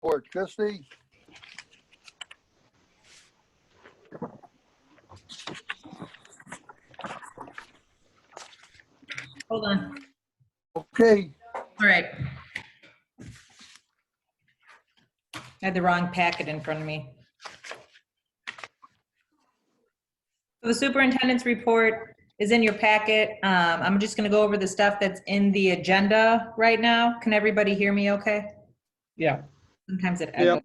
report. Christie? Hold on. Okay. All right. I had the wrong packet in front of me. So the superintendent's report is in your packet. I'm just going to go over the stuff that's in the agenda right now. Can everybody hear me okay? Yeah. Sometimes it Yep. echoes.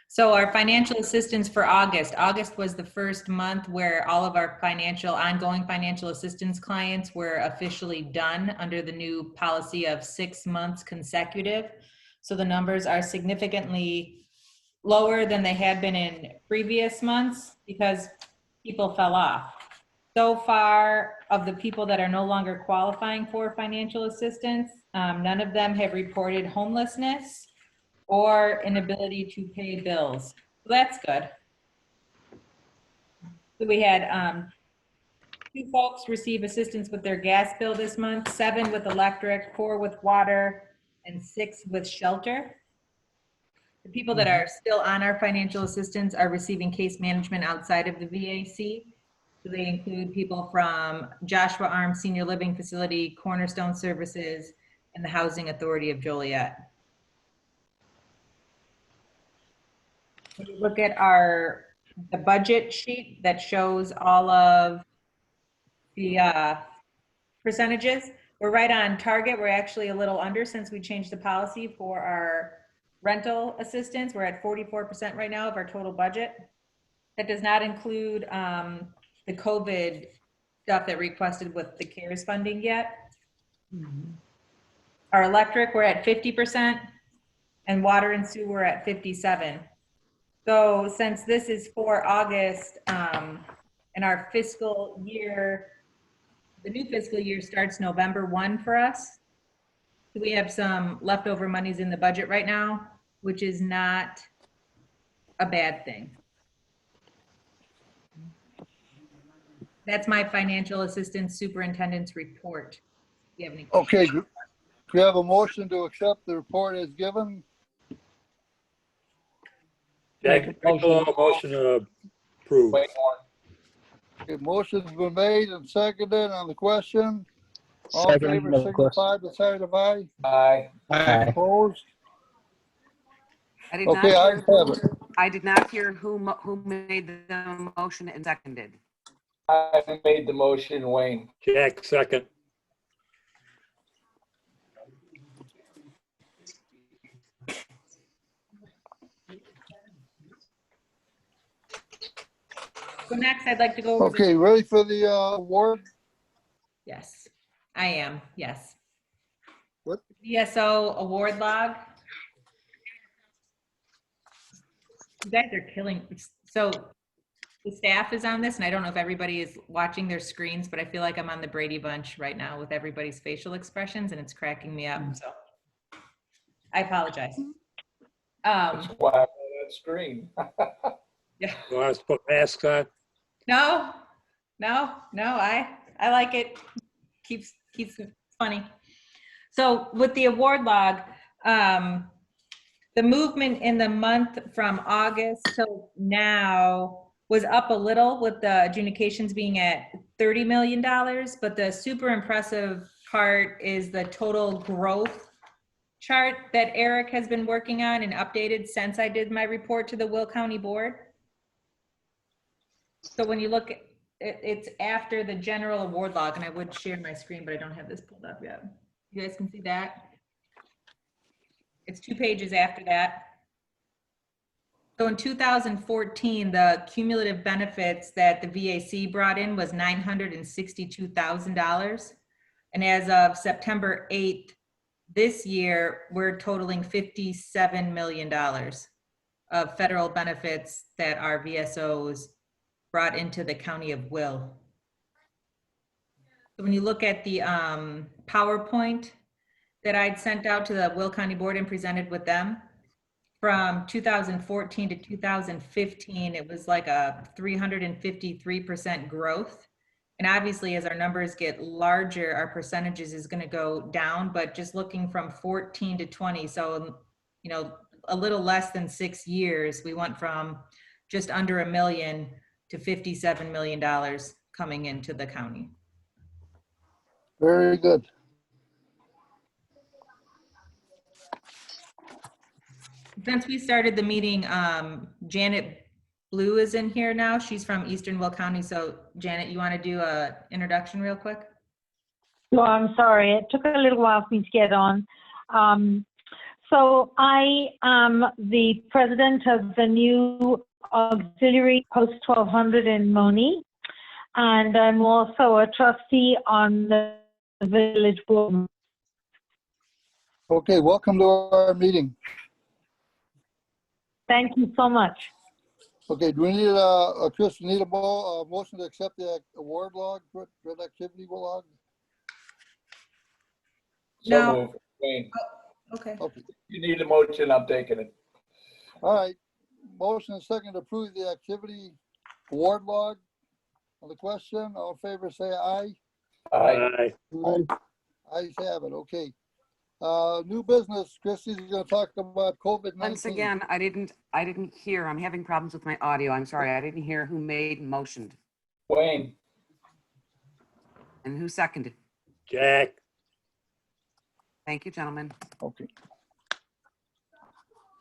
So our financial assistance for August. August was the first month where all of our ongoing financial assistance clients were officially done under the new policy of 6 months consecutive. So the numbers are significantly lower than they had been in previous months because people fell off. So far, of the people that are no longer qualifying for financial assistance, none of them have reported homelessness or inability to pay bills. So that's good. So we had 2 folks receive assistance with their gas bill this month, 7 with electric, 4 with water, and 6 with shelter. The people that are still on our financial assistance are receiving case management outside of the VAC. So they include people from Joshua Arms Senior Living Facility, Cornerstone Services, and the Housing Authority of Joliet. When you look at the budget sheet that shows all of the percentages, we're right on target. We're actually a little under since we changed the policy for our rental assistance. We're at 44% right now of our total budget. That does not include the COVID stuff that requested with the CARES funding yet. Our electric, we're at 50%, and water and sewer at 57%. So since this is for August, and our fiscal year, the new fiscal year starts November 1 for us. So we have some leftover monies in the budget right now, which is not a bad thing. That's my financial assistance superintendent's report. Do you have any questions? Okay. Do we have a motion to accept the report as given? Make a Motion to approve. Okay, motion's been made and seconded on the question. All in Second favor, of course. signify by sign of aye. Aye. Aye. Opposed? I did Okay, not I hear have it. I did not hear who made the motion and seconded. I made the motion, Wayne. Jack, second. So next, I'd like to go over Okay, ready for the award? Yes, I am. Yes. What? VSO award log. You guys are killing. So the staff is on this, and I don't know if everybody is watching their screens, but I feel like I'm on the Brady Bunch right now with everybody's facial expressions, and it's cracking me up. So I apologize. That's why I'm on that screen. Yeah. You want us to put masks on? No. I like it. Keeps it funny. So with the award log, the movement in the month from August till now was up a little with the adjudications being at $30 million, but the super impressive part is the total growth chart that Eric has been working on and updated since I did my report to the Will County Board. So when you look at it, it's after the general award log, and I would share my screen, but I don't have this pulled up yet. You guys can see that. It's 2 pages after that. So in 2014, the cumulative benefits that the VAC brought in was $962,000. And as of September 8th, this year, we're totaling $57 million of federal benefits that our VSOs brought into the county of Will. So when you look at the PowerPoint that I'd sent out to the Will County Board and presented with them, from 2014 to 2015, it was like a 353% growth. And obviously, as our numbers get larger, our percentages is going to go down, but just looking from 14 to 20. So, a little less than 6 years, we went from just under $1 million to $57 million coming into the county. Very good. Since we started the meeting, Janet Blue is in here now. She's from Eastern Will County. So Janet, you want to do a introduction real quick? No, I'm sorry. It took a little while for me to get on. So I am the president of the new auxiliary post 1200 in Moni, and I'm also a trustee on the village board. Okay, welcome to our meeting. Thank you so much. Okay, do we need Chris, need a motion to accept the award log, grid activity log? So No. moved. Wayne, Okay. Okay, you need a motion, I'm taking it. all right. Motion and second to approve the activity award log. On the question, all in favor, say aye. Aye. Aye. Ayes have it, okay. New business, Christie's gonna talk about COVID-19. Once again, I didn't hear. I'm having problems with my audio. I'm sorry. I didn't hear who made and motioned Wayne, and who seconded. Jack. Thank you, gentlemen. Okay.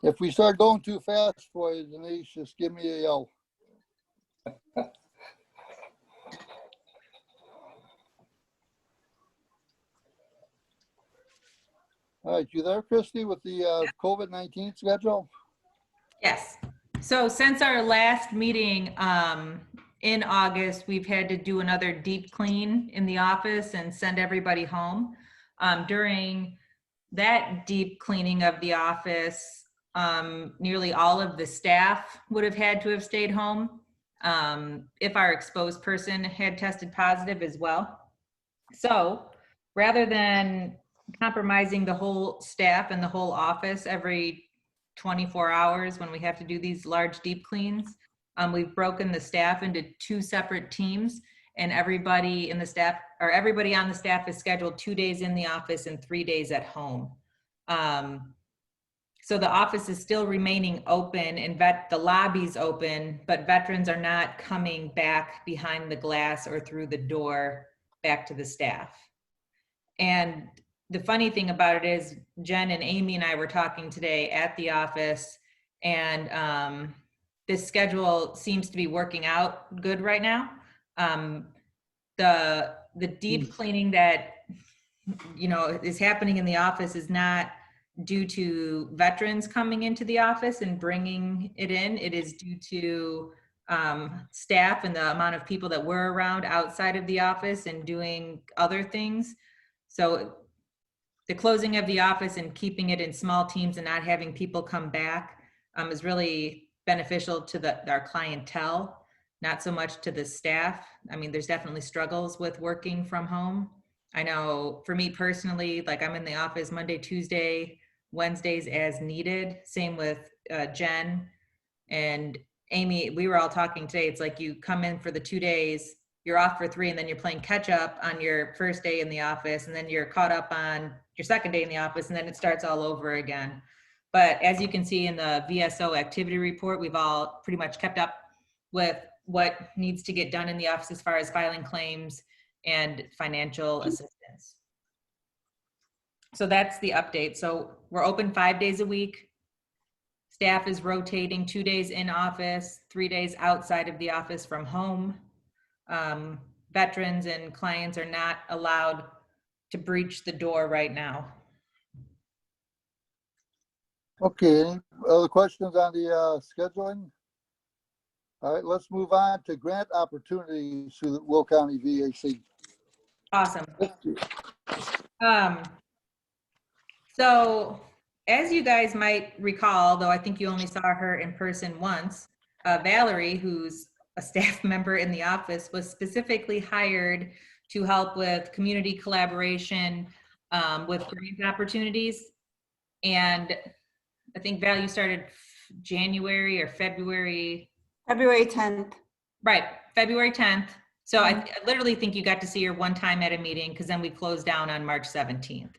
If we start going too fast for you, Denise, just give me a yell. All right, you there, Christie, with the COVID-19 schedule? Yes. So since our last meeting in August, we've had to do another deep clean in the office and send everybody home. During that deep cleaning of the office, nearly all of the staff would have had to have stayed home if our exposed person had tested positive as well. So rather than compromising the whole staff and the whole office every 24 hours when we have to do these large deep cleans, we've broken the staff into 2 separate teams, and everybody in the staff, or everybody on the staff, is scheduled 2 days in the office and 3 days at home. So the office is still remaining open and the lobby's open, but veterans are not coming back behind the glass or through the door back to the staff. And the funny thing about it is Jen and Amy and I were talking today at the office, and this schedule seems to be working out good right now. The deep cleaning that is happening in the office is not due to veterans coming into the office and bringing it in. It is due to staff and the amount of people that were around outside of the office and doing other things. So the closing of the office and keeping it in small teams and not having people come back is really beneficial to our clientele, not so much to the staff. I mean, there's definitely struggles with working from home. I know for me personally, like I'm in the office Monday, Tuesday, Wednesdays as needed. Same with Jen and Amy. We were all talking today. It's like you come in for the 2 days, you're off for 3, and then you're playing catch up on your first day in the office, and then you're caught up on your second day in the office, and then it starts all over again. But as you can see in the VSO activity report, we've all pretty much kept up with what needs to get done in the office as far as filing claims and financial assistance. So that's the update. So we're open 5 days a week. Staff is rotating 2 days in office, 3 days outside of the office from home. Veterans and clients are not allowed to breach the door right now. Okay, any other questions on the scheduling? All right, let's move on to grant opportunities through the Will County VAC. Awesome. So as you guys might recall, though I think you only saw her in person once, Valerie, who's a staff member in the office, was specifically hired to help with community collaboration with grant opportunities. And I think Val, you started January or February? February 10th. Right, February 10th. So I literally think you got to see her one time at a meeting, because then we closed down on March 17th.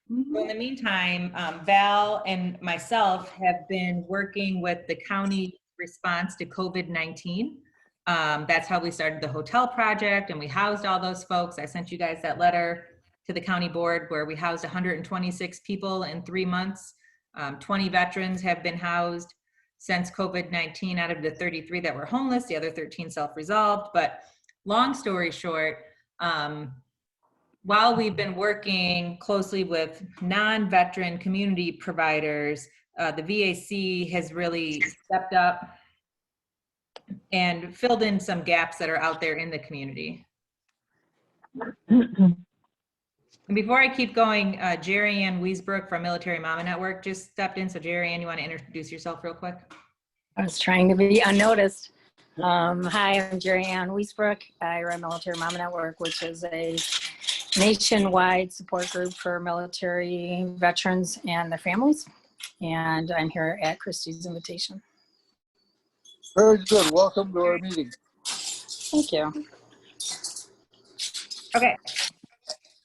So in the meantime, Val and myself have been working with the county response to COVID-19. That's how we started the hotel project, and we housed all those folks. I sent you guys that letter to the county board where we housed 126 people in 3 months. 20 veterans have been housed since COVID-19 out of the 33 that were homeless, the other 13 self-resolved. But long story short, while we've been working closely with non-veteran community providers, the VAC has really stepped up and filled in some gaps that are out there in the community. And before I keep going, Jerry Ann Wiesbrook from Military Mama Network just stepped in. So Jerry Ann, you want to introduce yourself real quick? I was trying to be unnoticed. Hi, I'm Jerry Ann Wiesbrook. I run Military Mama Network, which is a nationwide support group for military veterans and their families. And I'm here at Christy's invitation. Very good. Welcome to our meeting. Thank you. Okay.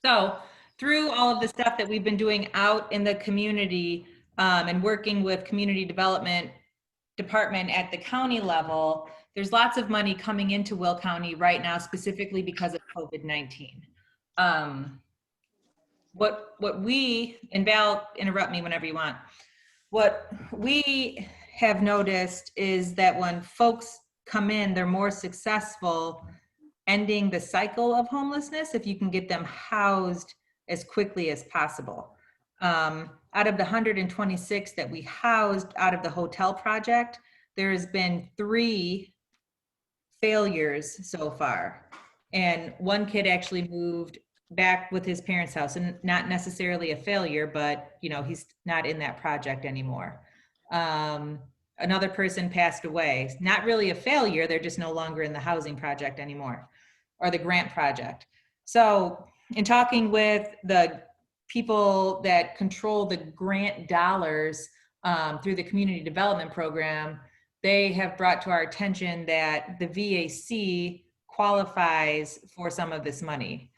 So through all of the stuff that we've been doing out in the community and working with community development department at the county level, there's lots of money coming into Will County right now, specifically because of COVID-19. What we, and Val, interrupt me whenever you want. What we have noticed is that when folks come in, they're more successful ending the cycle of homelessness if you can get them housed as quickly as possible. Out of the 126 that we housed out of the hotel project, there has been 3 failures so far. And one kid actually moved back with his parents' house, and not necessarily a failure, but you know, he's not in that project anymore. Another person passed away. Not really a failure, they're just no longer in the housing project anymore, or the grant project. So in talking with the people that control the grant dollars through the community development program, they have brought to our attention that the VAC qualifies for some of this money.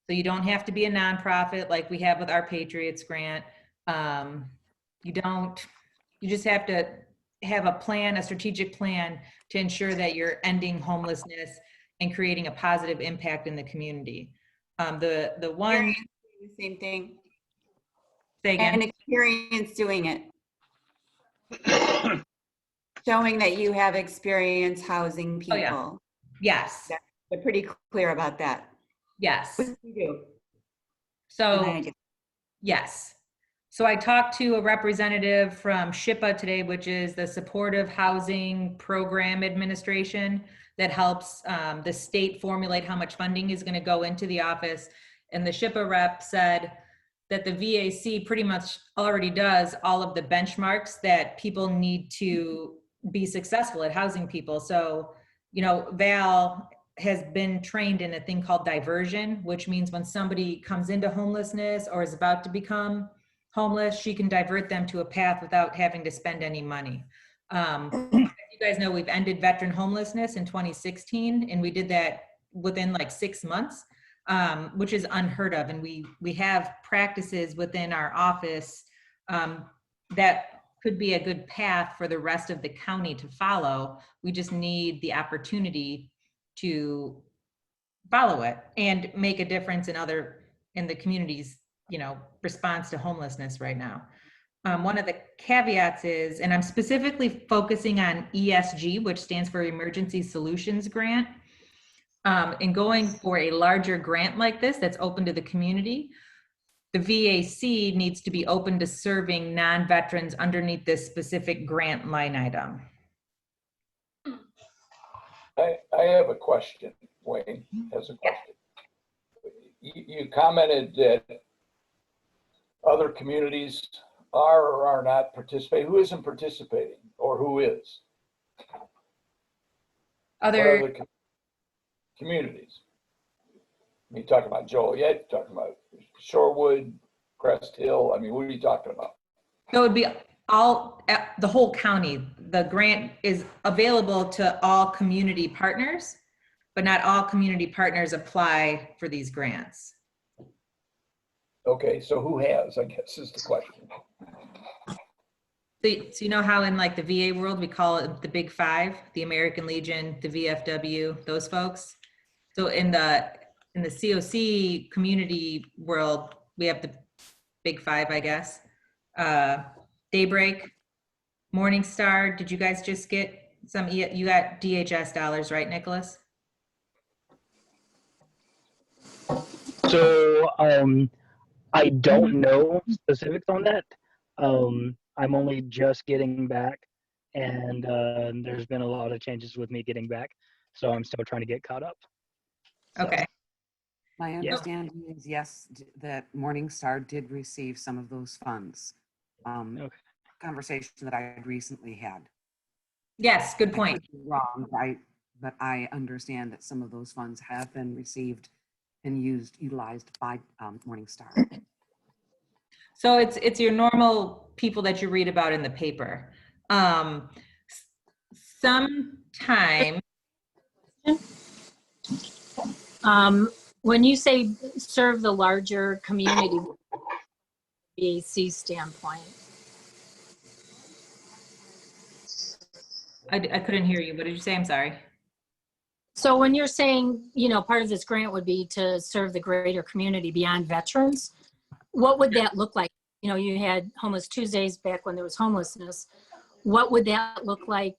So you don't have to be a nonprofit like we have with our Patriots grant. You just have to have a plan, a strategic plan to ensure that you're ending homelessness and creating a positive impact in the community. The one, The same thing. say again. And experience doing it. Showing that you have experience housing people. Oh, yeah. Yes, They're pretty clear about that. yes. What do you do? So, yes. So I talked to a representative from SHPA today, which is the Supportive Housing Program Administration that helps the state formulate how much funding is going to go into the office. And the SHPA rep said that the VAC pretty much already does all of the benchmarks that people need to be successful at housing people. So, you know, Val has been trained in a thing called diversion, which means when somebody comes into homelessness or is about to become homeless, she can divert them to a path without having to spend any money. As you guys know, we've ended veteran homelessness in 2016, and we did that within like 6 months, which is unheard of. And we have practices within our office that could be a good path for the rest of the county to follow. We just need the opportunity to follow it and make a difference in the community's, you know, response to homelessness right now. One of the caveats is, and I'm specifically focusing on ESG, which stands for Emergency Solutions Grant, and going for a larger grant like this that's open to the community, the VAC needs to be open to serving non-veterans underneath this specific grant line item. I have a question. Wayne has a question. You commented that other communities are or are not participating. Who isn't participating, or who is? What other communities? You talking about Joliet, you're talking about Shorewood, Crest Hill. I mean, what are you talking about? So it would be the whole county. The grant is available to all community partners, but not all community partners apply for these grants. Okay, so who has, I guess is the question. So you know how in like the VA world, we call it the Big Five, the American Legion, the VFW, those folks. So in the COC community world, we have the Big Five, I guess. Daybreak, Morningstar. Did you guys just get some? You got DHS dollars, right, Nicholas? So I don't know specifics on that. I'm only just getting back, and there's been a lot of changes with me getting back, so I'm still trying to get caught up. So, Okay. My understanding is yes, that Morningstar did receive some of those funds. Okay. Conversation that I had recently had. Yes, good I point. could be wrong, right? But I understand that some of those funds have been received and utilized by Morningstar. So it's your normal people that you read about in the paper. Sometime. When you say serve the larger community, BAC standpoint. I couldn't hear you. What did you say? I'm sorry. So when you're saying, you know, part of this grant would be to serve the greater community beyond veterans, what would that look like? You know, you had Homeless Tuesdays back when there was homelessness. What would that look like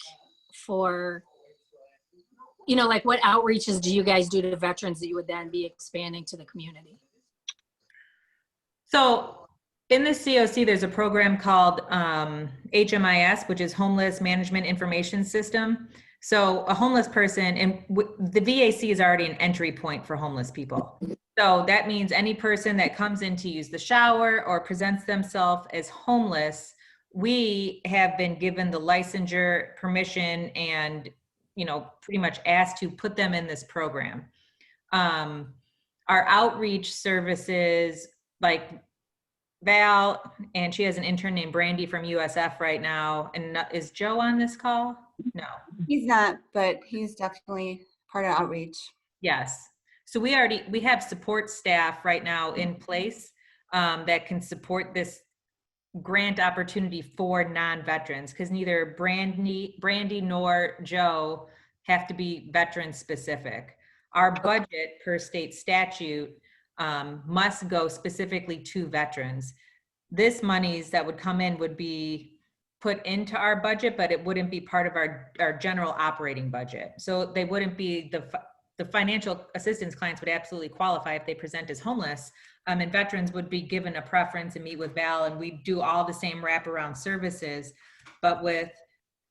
for, you know, like what outreaches do you guys do to veterans that you would then be expanding to the community? So in the COC, there's a program called HMIS, which is Homeless Management Information System. So a homeless person, and the VAC is already an entry point for homeless people. So that means any person that comes in to use the shower or presents themselves as homeless, we have been given the licensure, permission, and, you know, pretty much asked to put them in this program. Our outreach services, like Val, and she has an intern named Brandy from USF right now. And is Joe on this call? No. He's not, but he's definitely part of outreach. Yes. So we have support staff right now in place that can support this grant opportunity for non-veterans, because neither Brandy nor Joe have to be veteran specific. Our budget per state statute must go specifically to veterans. This monies that would come in would be put into our budget, but it wouldn't be part of our general operating budget. So they wouldn't be the financial assistance clients would absolutely qualify if they present as homeless, and veterans would be given a preference and meet with Val, and we do all the same wraparound services. But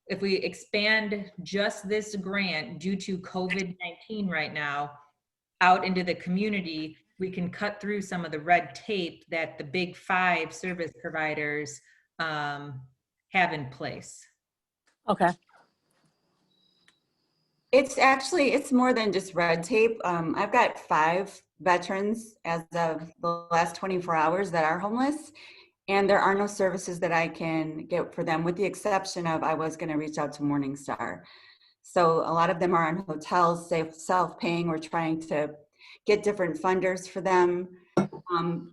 if we expand just this grant due to COVID-19 right now out into the community, we can cut through some of the red tape that the Big Five service providers have in place. Okay. It's more than just red tape. I've got 5 veterans as of the last 24 hours that are homeless, and there are no services that I can get for them, with the exception of I was going to reach out to Morningstar. So a lot of them are on hotels, self-paying. We're trying to get different funders for them.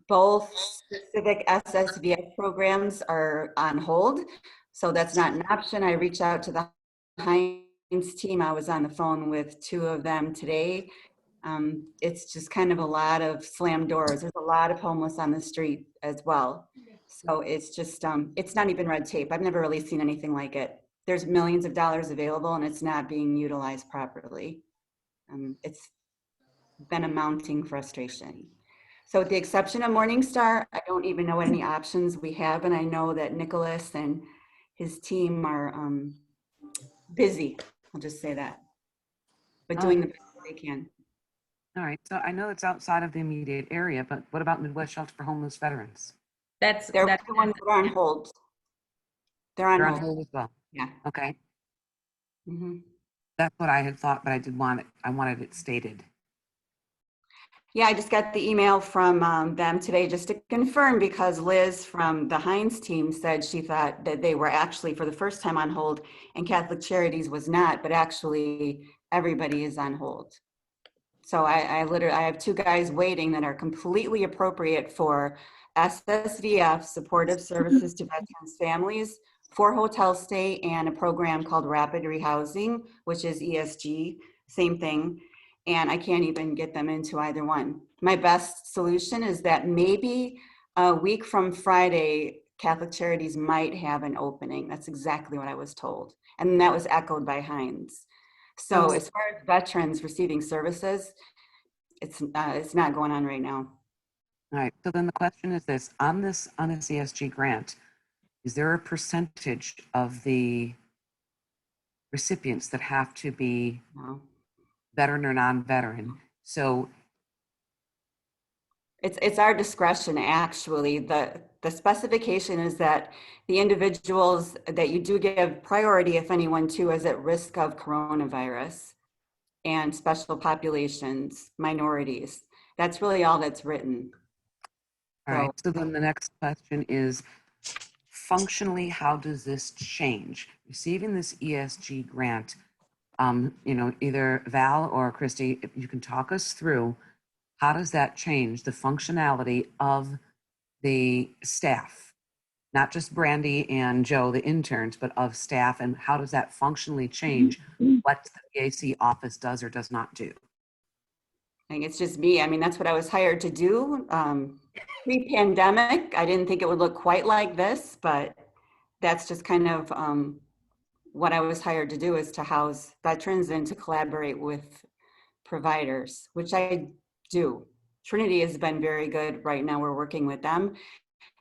Both specific SSVF programs are on hold, so that's not an option. I reached out to the Heinz team. I was on the phone with 2 of them today. It's just kind of a lot of slam doors. There's a lot of homeless on the street as well. So it's just, it's not even red tape. I've never really seen anything like it. There's millions of dollars available and it's not being utilized properly. It's been a mounting frustration. So with the exception of Morningstar, I don't even know any options we have. And I know that Nicholas and his team are busy. I'll just say that, but doing the best they can. All right, so I know it's outside of the immediate area, but what about Midwest Shelter for Homeless Veterans? They're the ones that are on hold. They're on They're on hold. hold as well. Yeah. Okay, Mm-hmm. that's what I had thought, but I wanted it stated. Yeah, I just got the email from them today just to confirm, because Liz from the Heinz team said she thought that they were actually for the first time on hold and Catholic Charities was not, but actually everybody is on hold. So I have 2 guys waiting that are completely appropriate for SSVF, Supportive Services to Veterans Families, for hotel stay, and a program called Rapid Rehousing, which is ESG, same thing. And I can't even get them into either one. My best solution is that maybe a week from Friday, Catholic Charities might have an opening. That's exactly what I was told. And that was echoed by Hines. So as far as veterans receiving services, it's not going on right now. All right, so then the question is this, on this ESG grant, is there a percentage of the recipients that have to be No. veteran or non-veteran? So It's our discretion, actually. The specification is that the individuals that you do give priority, if anyone, to, is at risk of coronavirus, and special populations, minorities. That's really all that's written. all right, so then the next question is, functionally, how does this change? Receiving this ESG grant, you know, either Val or Christy, if you can talk us through, how does that change the functionality of the staff? Not just Brandy and Joe, the interns, but of staff, and how does that functionally change what the VAC office does or does not do? I think it's just me. I mean, that's what I was hired to do. Pre-pandemic, I didn't think it would look quite like this, but that's just kind of what I was hired to do, is to house veterans and to collaborate with providers, which I do. Trinity has been very good. Right now we're working with them.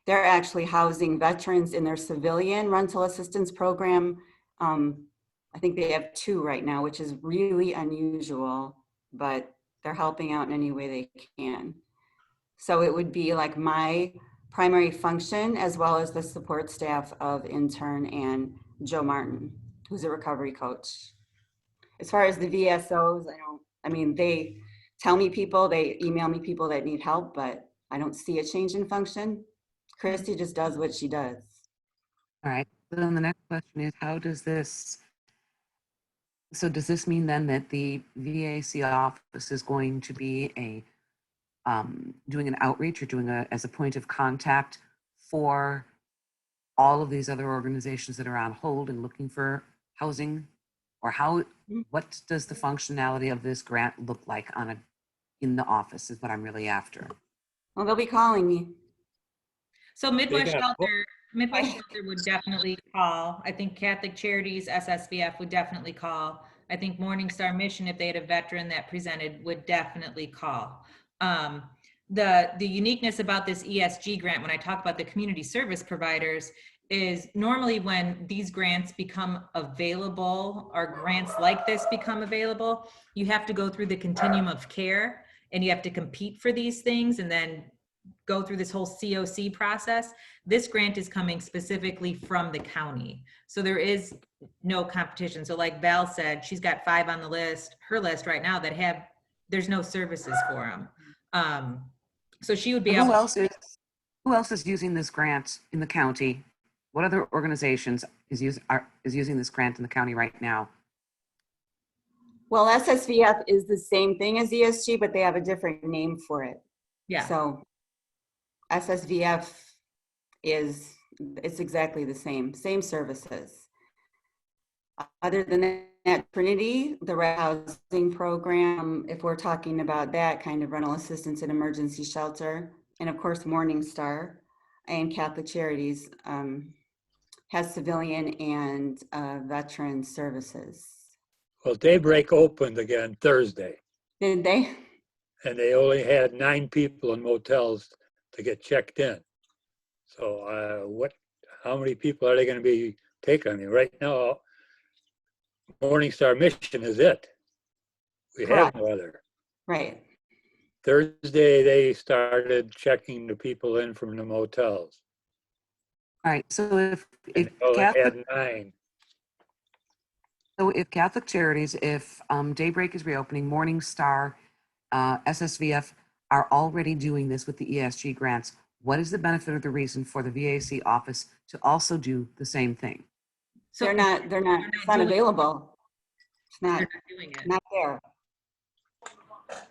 They're actually housing veterans in their civilian rental assistance program. I think they have 2 right now, which is really unusual, but they're helping out in any way they can. So it would be like my primary function, as well as the support staff of intern and Joe Martin, who's a recovery coach. As far as the VSOs, they tell me they email me people that need help, but I don't see a change in function. Christy just does what she does. All right, so then the next question is, how does this, so does this mean then that the VAC office is going to be doing an outreach or doing as a point of contact for all of these other organizations that are on hold and looking for housing? Or what does the functionality of this grant look like in the office is what I'm really after. Well, they'll be calling me. So Midwest Shelter would definitely call. I think Catholic Charities, SSVF would definitely call. I think Morning Star Mission, if they had a veteran that presented, would definitely call. The uniqueness about this ESG grant, when I talk about the community service providers, is normally when these grants become available, or grants like this become available, you have to go through the continuum of care and you have to compete for these things and then go through this whole COC process. This grant is coming specifically from the county. So there is no competition. So like Val said, she's got 5 on the list, her list right now, that there's no services for them. So she would be able. Who else is using this grant in the county? What other organizations is using this grant in the county right now? Well, SSVF is the same thing as ESG, but they have a different name for it. Yeah. So SSVF it's exactly the same services. Other than that, Trinity, the housing program, if we're talking about that kind of rental assistance and emergency shelter, and of course Morning Star and Catholic Charities has civilian and veteran services. Well, Daybreak opened again Thursday, Did they? and they only had 9 people in motels to get checked in. So how many people are they going to be taking? I mean, right now, Morning Star Mission is it. We Correct. have no other. Right. Thursday, they started checking the people in from the motels. All right, so if They had 9. So if Catholic Charities, if Daybreak is reopening, Morning Star, SSVF are already doing this with the ESG grants, what is the benefit or the reason for the VAC office to also do the same thing? So they're not it's not available. It's not, they're not doing it. Not there.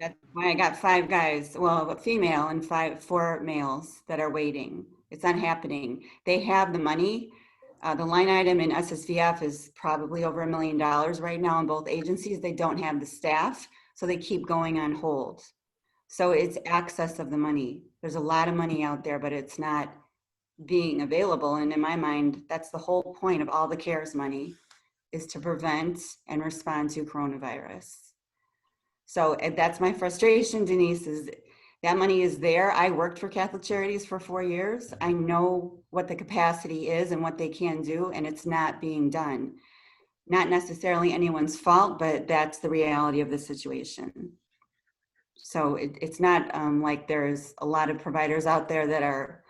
That's why I got 5 guys, well, a female and 4 males that are waiting. It's not happening. They have the money. The line item in SSVF is probably over $1 million right now in both agencies. They don't have the staff, so they keep going on hold. So it's access of the money. There's a lot of money out there, but it's not being available. And in my mind, that's the whole point of all the CARES money, is to prevent and respond to coronavirus. So that's my frustration, Denise, is that money is there. I worked for Catholic Charities for 4 years. I know what the capacity is and what they can do, and it's not being done. Not necessarily anyone's fault, but that's the reality of the situation. So it's not like there's a lot of providers out there that are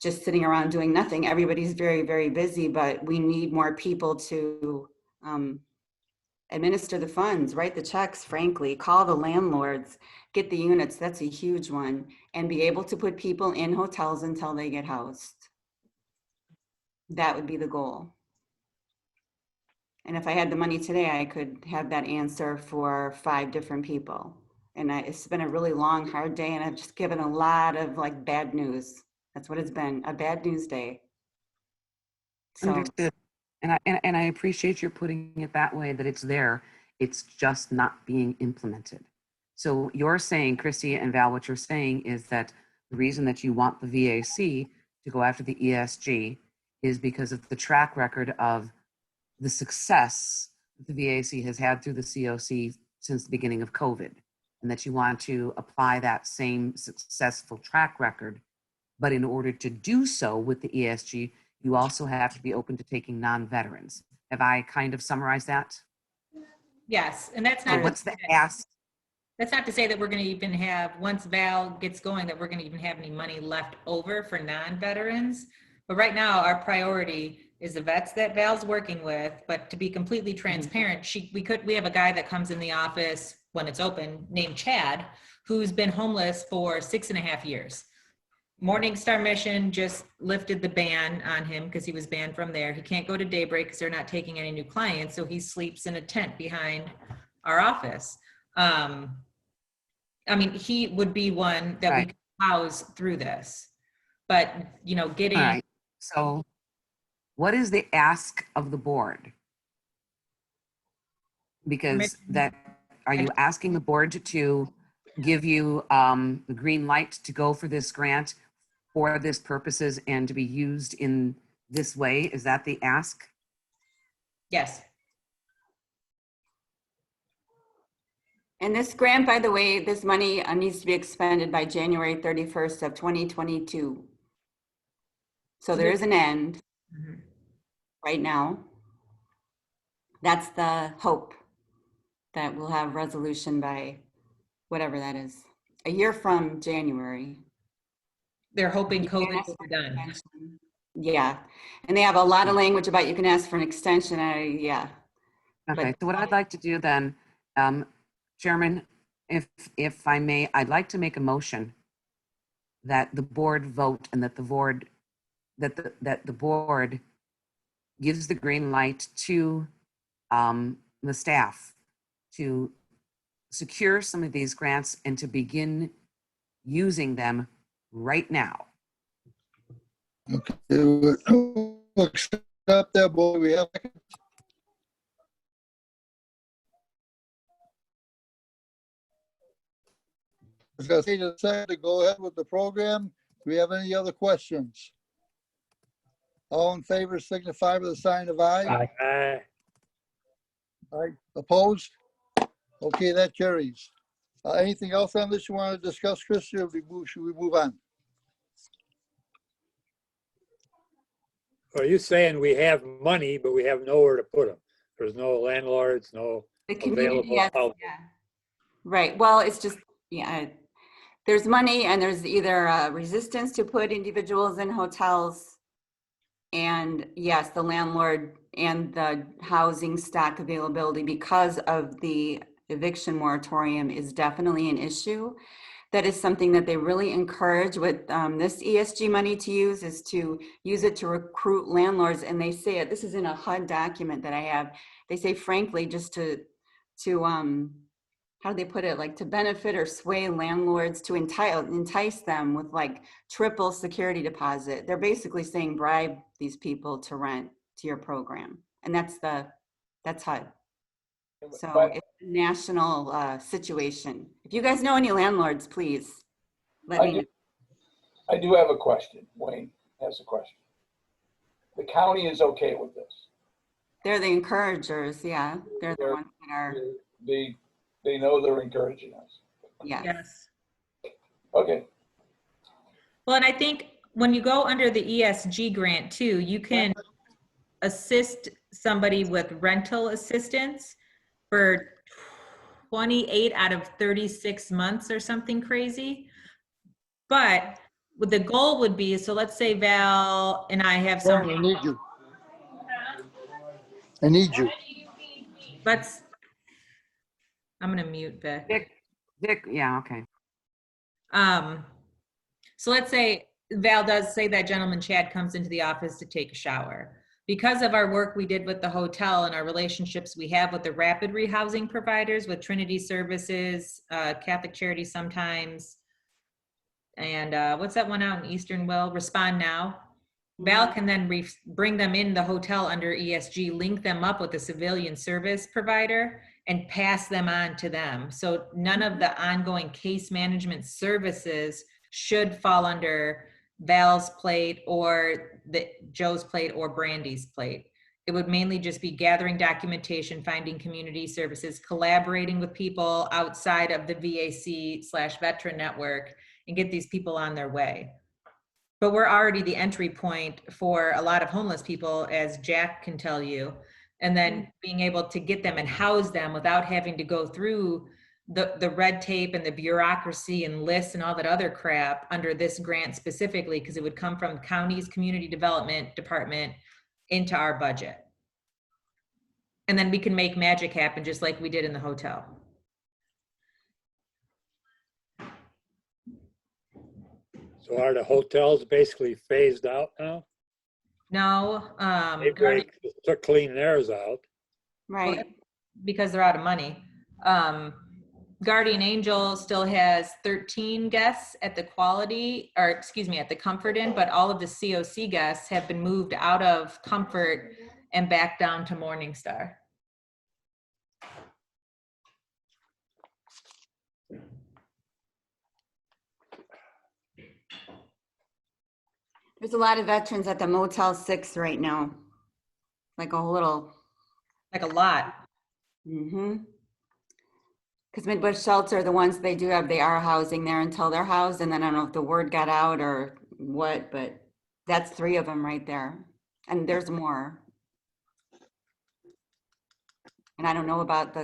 just sitting around doing nothing. Everybody's very, very busy, but we need more people to administer the funds, write the checks, frankly, call the landlords, get the units. That's a huge one. And be able to put people in hotels until they get housed. That would be the goal. And if I had the money today, I could have that answer for 5 different people. And it's been a really long, hard day, and I've just given a lot of like bad news. That's what it's been, a bad news day. So, Understood. And I appreciate your putting it that way, that it's there. It's just not being implemented. So you're saying, Christy and Val, what you're saying is that the reason that you want the VAC to go after the ESG is because of the track record of the success that the VAC has had through the COC since the beginning of COVID, and that you want to apply that same successful track record. But in order to do so with the ESG, you also have to be open to taking non-veterans. Have I kind of summarized that? Yes, and that's So not. what's the ask? That's not to say that we're going to even have, once Val gets going, that we're going to even have any money left over for non-veterans. But right now, our priority is the vets that Val's working with. But to be completely transparent, we have a guy that comes in the office when it's open named Chad, who's been homeless for 6.5 years. Morningstar Mission just lifted the ban on him because he was banned from there. He can't go to Daybreak because they're not taking any new clients. So he sleeps in a tent behind our office. I mean, he would be one that we could house through this, but getting. All right. So what is the ask of the board? Because are you asking the board to give you the green light to go for this grant for this purposes and to be used in this way? Is that the ask? Yes. and this grant, by the way, this money needs to be expended by January 31st of 2022. So there is an end right now. That's the hope, that we'll have resolution by whatever that is, a year from January. They're hoping COVID will be done. Yeah, and they have a lot of language about you can ask for an extension. Yeah. Okay, so what I'd like to do then, Chairman, if I may, I'd like to make a motion that the board vote and that the board gives the green light to the staff to secure some of these grants and to begin using them right now. Okay, we'll accept that, boy. We have. I was gonna say to go ahead with the program. Do we have any other questions? All in favor signify by the sign of aye. Aye. Aye. Opposed? Okay, that carries. Anything else on this you want to discuss, Chris? Or should we move on? Are you saying we have money, but we have nowhere to put them? There's no landlords, no The community, available yes, housing. yeah. Right, well, it's just, yeah, there's money and there's either resistance to put individuals in hotels. And yes, the landlord and the housing stock availability because of the eviction moratorium is definitely an issue. That is something that they really encourage with this ESG money to use, is to use it to recruit landlords. And they say it, this is in a HUD document that I have. They say, frankly, just to how do they put it, like to benefit or sway landlords to entice them with like triple security deposit. They're basically saying bribe these people to rent to your program. And that's HUD. So But it's a national situation. If you guys know any landlords, please let me know. I do have a question. Wayne has a question. The county is okay with this. They're the encouragers, yeah. They're the ones that are, They know they're encouraging us. yes. Yes. Okay. Well, and I think when you go under the ESG grant too, you can assist somebody with rental assistance for 28 out of 36 months or something crazy. But what the goal would be, so let's say Val and I have some, Karen, I need you. I need you. I'm gonna mute Vic. Dick, yeah, okay. So let's say Val does say that gentleman Chad comes into the office to take a shower. Because of our work we did with the hotel and our relationships we have with the rapid rehousing providers, with Trinity Services, Catholic Charities sometimes, and what's that one out in Eastern Will? Respond Now. Val can then bring them in the hotel under ESG, link them up with a civilian service provider, and pass them on to them. So none of the ongoing case management services should fall under Val's plate or Joe's plate or Brandy's plate. It would mainly just be gathering documentation, finding community services, collaborating with people outside of the VAC/veteran network, and get these people on their way. But we're already the entry point for a lot of homeless people, as Jack can tell you, and then being able to get them and house them without having to go through the red tape and the bureaucracy and lists and all that other crap under this grant specifically, because it would come from county's community development department into our budget. And then we can make magic happen just like we did in the hotel. So are the hotels basically phased out now? No, They took clean theirs out. Right. because they're out of money. Guardian Angel still has 13 guests at the at the Comfort Inn, but all of the COC guests have been moved out of Comfort and back down to Morningstar. There's a lot of veterans at the Motel 6 right now. Like a little. Like a lot. Mm-hmm. Because Midwest Shelter, the ones they are housing there until they're housed. And then I don't know if the word got out or what, but that's 3 of them right there. And there's more. And I don't know about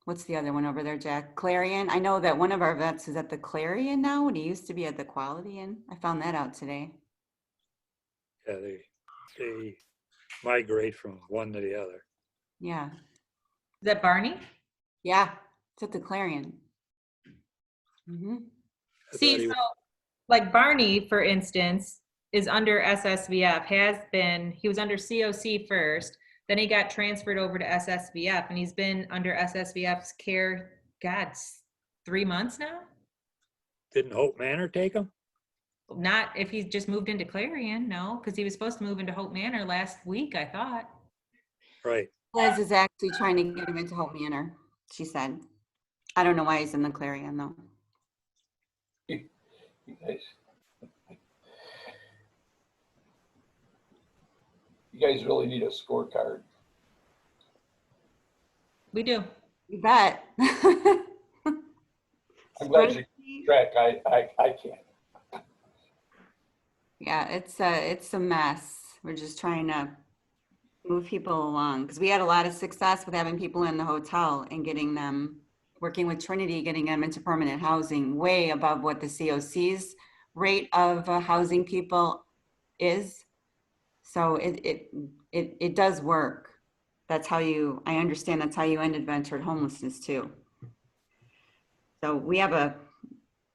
what's the other one over there, Jack? Clarion. I know that one of our vets is at the Clarion now, and he used to be at the Quality Inn. I found that out today. Yeah, they migrate from one to the other. Yeah. Is that Barney? Yeah. It's at the Clarion. Mm-hmm. See, so like Barney, for instance, is under SSVF, he was under COC first, then he got transferred over to SSVF, and he's been under SSVF's care, 3 months now? Didn't Hope Manor take him? Not if he's just moved into Clarion, no, because he was supposed to move into Hope Manor last week, I thought. Right. Liz is actually trying to get him into Hope Manor, she said. I don't know why he's in the Clarion, though. You guys really need a scorecard. We do. You bet. I'm glad you keep track. I can't. Yeah, it's a mess. We're just trying to move people along because we had a lot of success with having people in the hotel and getting them, working with Trinity, getting them into permanent housing way above what the COC's rate of housing people is. So it does work. That's how I understand that's how you ended ventured homelessness too. So we have a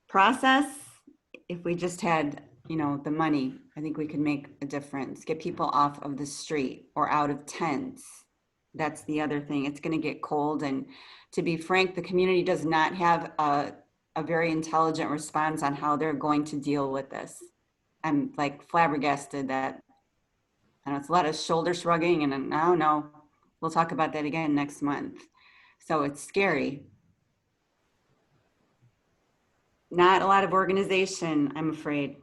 process. If we just had, the money, I think we could make a difference, get people off of the street or out of tents That's the other thing. It's going to get cold. And to be frank, the community does not have a very intelligent response on how they're going to deal with this. I'm like flabbergasted that, I know it's a lot of shoulder shrugging and no, we'll talk about that again next month. So it's scary. Not a lot of organization, I'm afraid.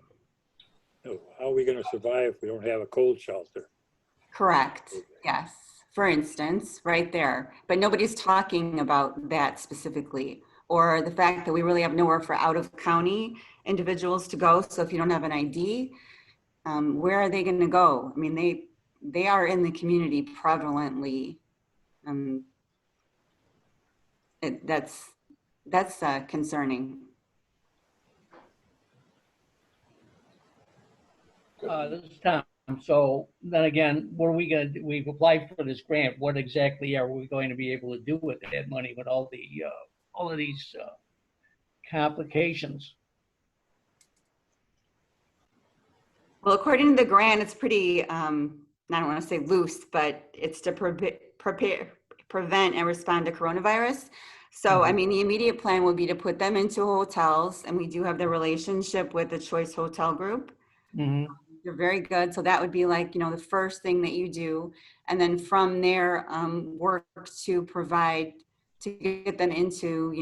So how are we going to survive if we don't have a cold shelter? Correct. Yes. For instance, right there. But nobody's talking about that specifically, or the fact that we really have nowhere for out of county individuals to go. So if you don't have an ID, where are they going to go? I mean, they are in the community prevalently. That's concerning. This is Tom. So then again, what are we going to do? We've applied for this grant. What exactly are we going to be able to do with that money with all of these complications? Well, according to the grant, it's pretty, I don't want to say loose, but it's to prevent and respond to coronavirus. So, I mean, the immediate plan would be to put them into hotels, and we do have the relationship with the Choice Hotel Group. Mm-hmm. They're very good. So that would be like, the first thing that you do. And then from there, work to provide, to get them into,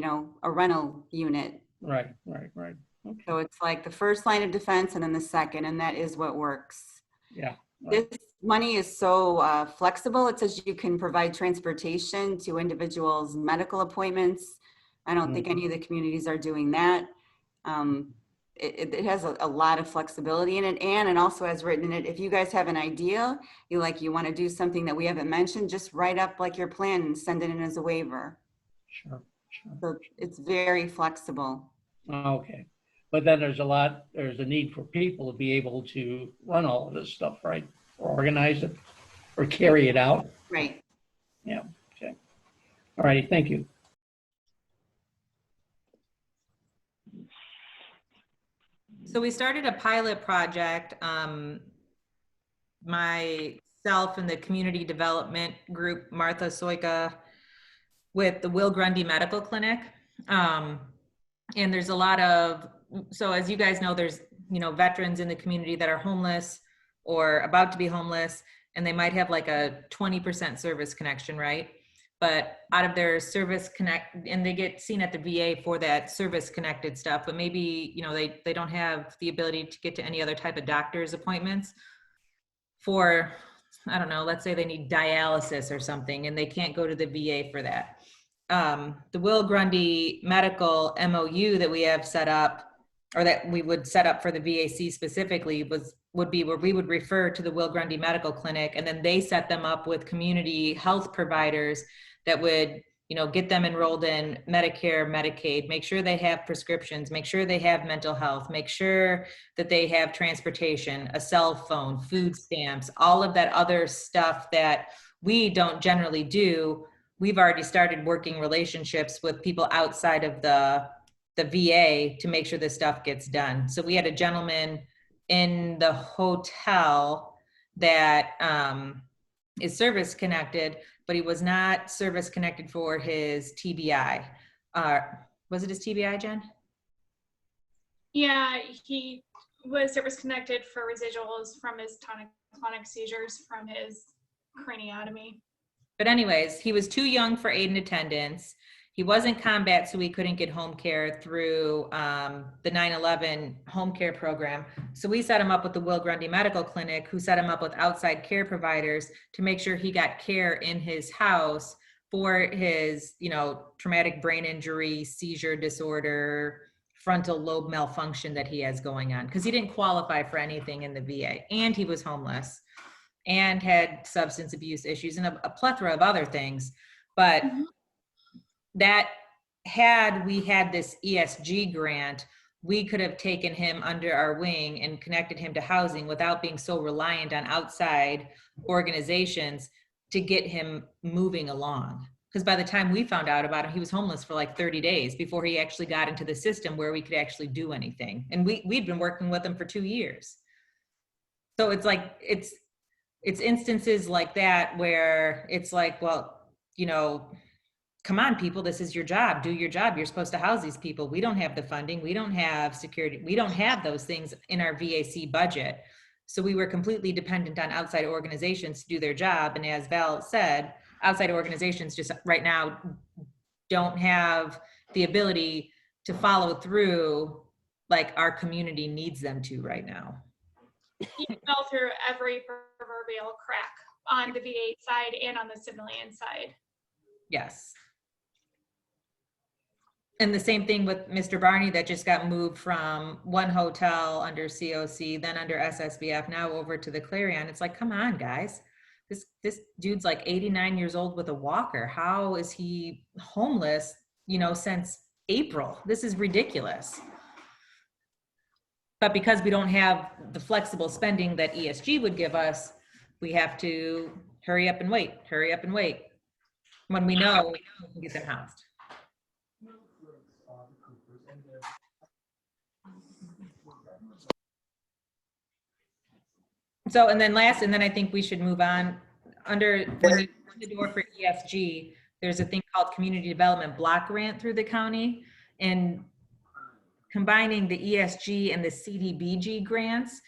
a rental unit. Right. Okay. So it's like the first line of defense and then the second, and that is what works. Yeah. Right. This money is so flexible. It says you can provide transportation to individuals' medical appointments. I don't think any of the communities are doing that. It has a lot of flexibility in it, and it also has written in it, if you guys have an idea, you want to do something that we haven't mentioned, just write up like your plan and send it in as a waiver. Sure. So it's very flexible. Okay. But then there's a need for people to be able to run all of this stuff, right? Or organize it or carry it out. Right. Yeah. Okay. All righty. Thank you. So we started a pilot project, myself and the community development group, Martha Soika, with the Will Grundy Medical Clinic. And there's a lot of, so as you guys know, there's, veterans in the community that are homeless or about to be homeless, and they might have like a 20% service connection, right? But out of their service connect, and they get seen at the VA for that service connected stuff, but maybe, they don't have the ability to get to any other type of doctor's appointments for, I don't know, let's say they need dialysis or something, and they can't go to the VA for that. The Will Grundy Medical MOU that we have set up, or that we would set up for the VAC specifically, would be where we would refer to the Will Grundy Medical Clinic, and then they set them up with community health providers that would, get them enrolled in Medicare, Medicaid, make sure they have prescriptions, make sure they have mental health, make sure that they have transportation, a cell phone, food stamps, all of that other stuff that we don't generally do. We've already started working relationships with people outside of the VA to make sure this stuff gets done. So we had a gentleman in the hotel that is service connected, but he was not service connected for his TBI. Was it his TBI, Jen? Yeah, he was service connected for residuals from his tonic-clonic seizures from his craniotomy. But anyways, he was too young for aid and attendance. He was in combat, so we couldn't get home care through the 9/11 home care program. So we set him up with the Will Grundy Medical Clinic, who set him up with outside care providers to make sure he got care in his house for his, traumatic brain injury, seizure disorder, frontal lobe malfunction that he has going on, because he didn't qualify for anything in the VA, and he was homeless and had substance abuse issues and a plethora of other things. But that had we had this ESG grant, we could have taken him under our wing and connected him to housing without being so reliant on outside organizations to get him moving along. Because by the time we found out about him, he was homeless for like 30 days before he actually got into the system where we could actually do anything. And we'd been working with him for 2 years. So it's like, it's instances like that where it's like, well, you know, come on, people, this is your job. Do your job. You're supposed to house these people. We don't have the funding. We don't have security. We don't have those things in our VAC budget. So we were completely dependent on outside organizations to do their job. And as Val said, outside organizations just right now don't have the ability to follow through like our community needs them to right now. You fell through every proverbial crack on the VA side and on the civilian side. Yes. And the same thing with Mr. Barney that just got moved from one hotel under COC, then under SSBF, now over to the Clarion. It's like, come on, guys. This dude's like 89 years old with a walker. How is he homeless, you know, since April? This is ridiculous. But because we don't have the flexible spending that ESG would give us, we have to hurry up and wait, when we know we can get them housed. So, and then I think we should move on. Under, when you open the door for ESG, there's a thing called Community Development Block Grant through the county. And combining the ESG and the CDBG grants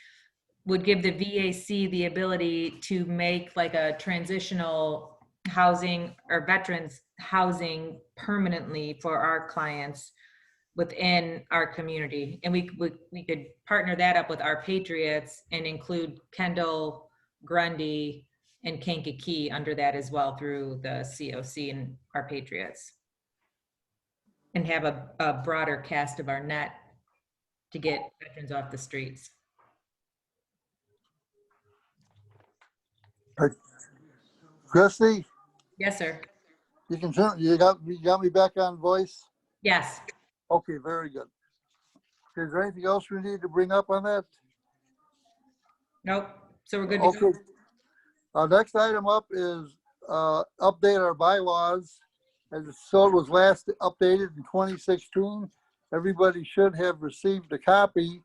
would give the VAC the ability to make like a transitional housing or veterans housing permanently for our clients within our community. And we could partner that up with our Patriots and include Kendall, Grundy, and Kankakee under that as well through the COC and our Patriots. And have a broader cast of our net to get veterans off the streets. Christy, Yes, sir. you can turn, you got me back on voice? Yes. Okay, very good. Is there anything else we need to bring up on that? Nope. So we're good to go. Okay. Our next item up is update our bylaws. As it was last updated in 2016, everybody should have received a copy.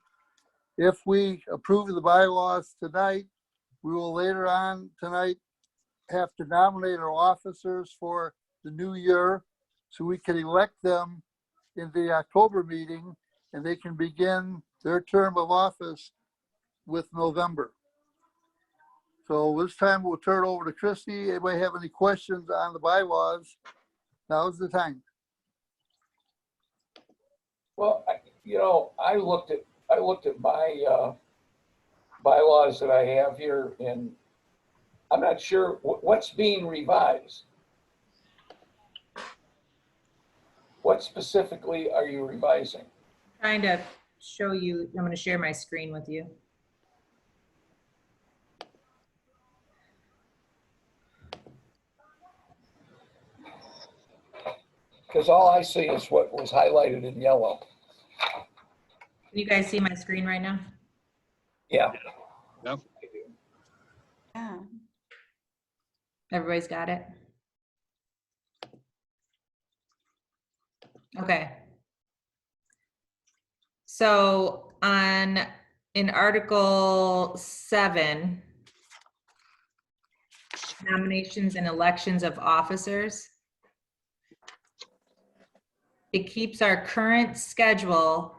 If we approve the bylaws tonight, we will later on tonight have to nominate our officers for the new year so we can elect them in the October meeting and they can begin their term of office with November. So this time we'll turn it over to Christy. Anybody have any questions on the bylaws? Now's the time. Well, I looked at my bylaws that I have here, and I'm not sure what's being revised. What specifically are you revising? Trying to show you, I'm going to share my screen with you. Because all I see is what was highlighted in yellow. Can you guys see my screen right now? Yeah. Yeah. Everybody's got it? Okay. So in Article 7, nominations and elections of officers, it keeps our current schedule,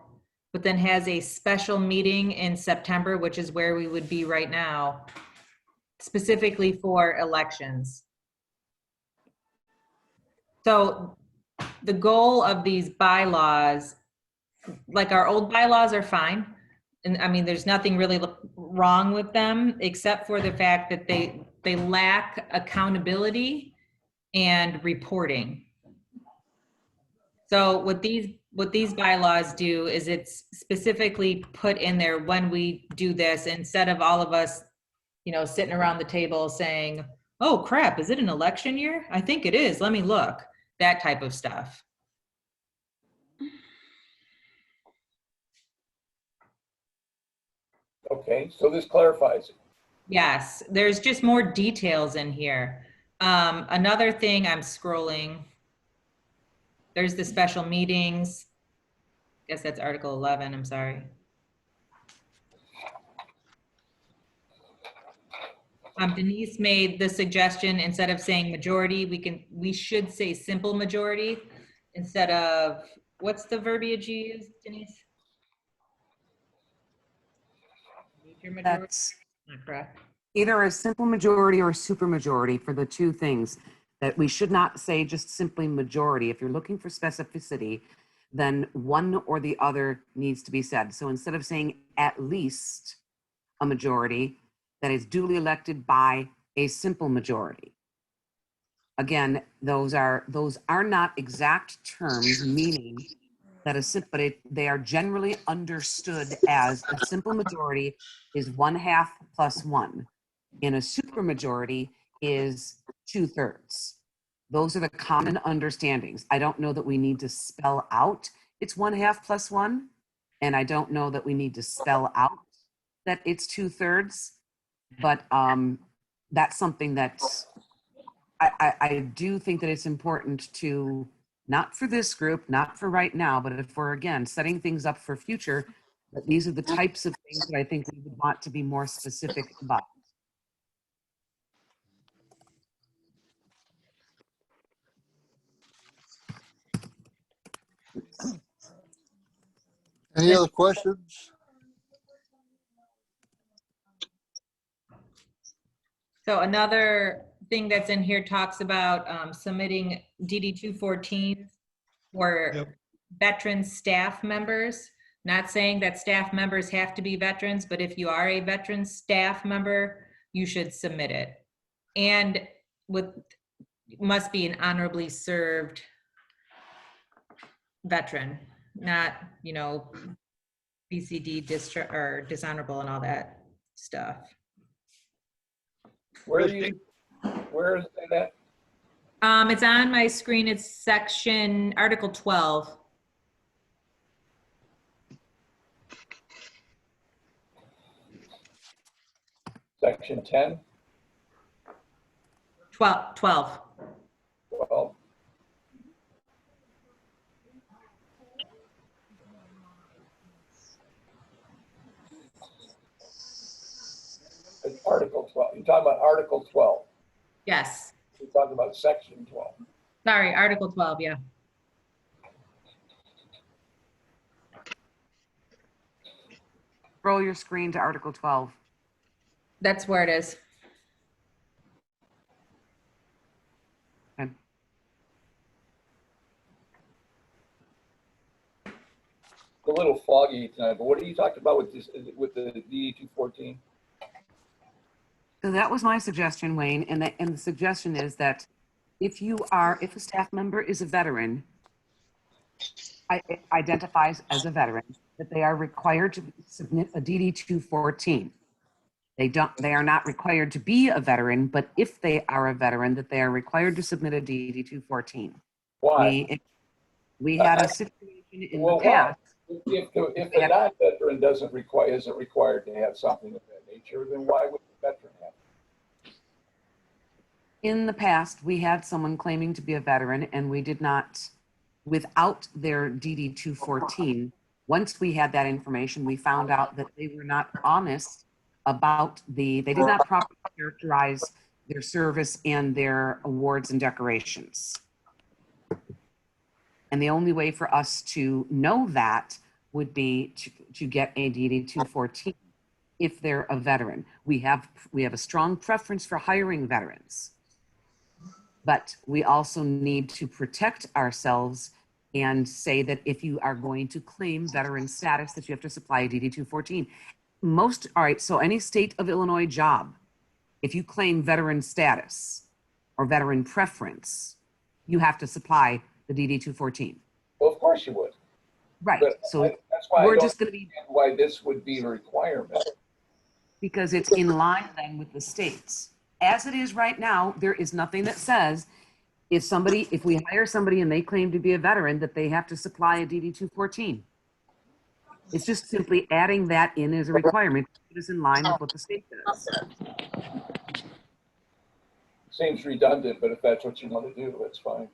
but then has a special meeting in September, which is where we would be right now, specifically for elections. So the goal of these bylaws, like our old bylaws are fine. And I mean, there's nothing really wrong with them, except for the fact that they lack accountability and reporting. So what these bylaws do is it's specifically put in there when we do this, instead of all of us, sitting around the table saying, oh crap, is it an election year? I think it is, let me look, that type of stuff. Okay, so this clarifies it. Yes, there's just more details in here. Another thing, I'm scrolling. There's the special meetings. I guess that's Article 11, I'm sorry. Denise made the suggestion, instead of saying majority, we should say simple majority instead of, what's the verbiage you use, Denise? Major majority, That's not correct. either a simple majority or a supermajority for the two things. That we should not say just simply majority. If you're looking for specificity, then one or the other needs to be said. So instead of saying at least a majority, that is duly elected by a simple majority. Again, those are not exact terms, meaning that but they are generally understood as a simple majority is 1/2 plus 1, and a supermajority is 2/3. Those are the common understandings. I don't know that we need to spell out it's 1/2 plus 1, and I don't know that we need to spell out that it's 2/3, but that's something that I do think that it's important to, not for this group, not for right now, but if we're, again, setting things up for future, that these are the types of things that I think we would want to be more specific about. Any other questions? So another thing that's in here talks about submitting DD 214 for veteran staff members. Not saying that staff members have to be veterans, but if you are a veteran staff member, you should submit it. And must be an honorably served veteran, not, BCD district or dishonorable and all that stuff. Where is that at? It's on my screen. It's section Article 12. Section 10? 12. Well, it's Article 12. You're talking about Article 12. Yes. You're talking about Section 12. Sorry, Article 12, yeah. Scroll your screen to Article 12. That's where it is. Okay. A little foggy tonight, but what are you talking about with this, with the DD 214? So that was my suggestion, Wayne, and the suggestion is that if a staff member is a veteran, identifies as a veteran, that they are required to submit a DD 214. They are not required to be a veteran, but if they are a veteran, that they are required to submit a DD 214. Why? We had a situation in the past. If the non-veteran isn't required to have something of that nature, then why would the veteran have it? In the past, we had someone claiming to be a veteran, and we did not, without their DD 214, once we had that information, we found out that they were not honest about they did not properly characterize their service and their awards and decorations. And the only way for us to know that would be to get a DD 214 if they're a veteran. We have a strong preference for hiring veterans, but we also need to protect ourselves and say that if you are going to claim veteran status, that you have to supply a DD 214. All right, so any state of Illinois job, if you claim veteran status or veteran preference, you have to supply the DD 214. Well, of course you would. Right. But so that's why we're I just don't going to be, understand why this would be a requirement. because it's in line then with the states. As it is right now, there is nothing that says if we hire somebody and they claim to be a veteran, that they have to supply a DD 214. It's just simply adding that in as a requirement. It is in line with what the state does. Seems redundant, but if that's what you want to do, that's fine.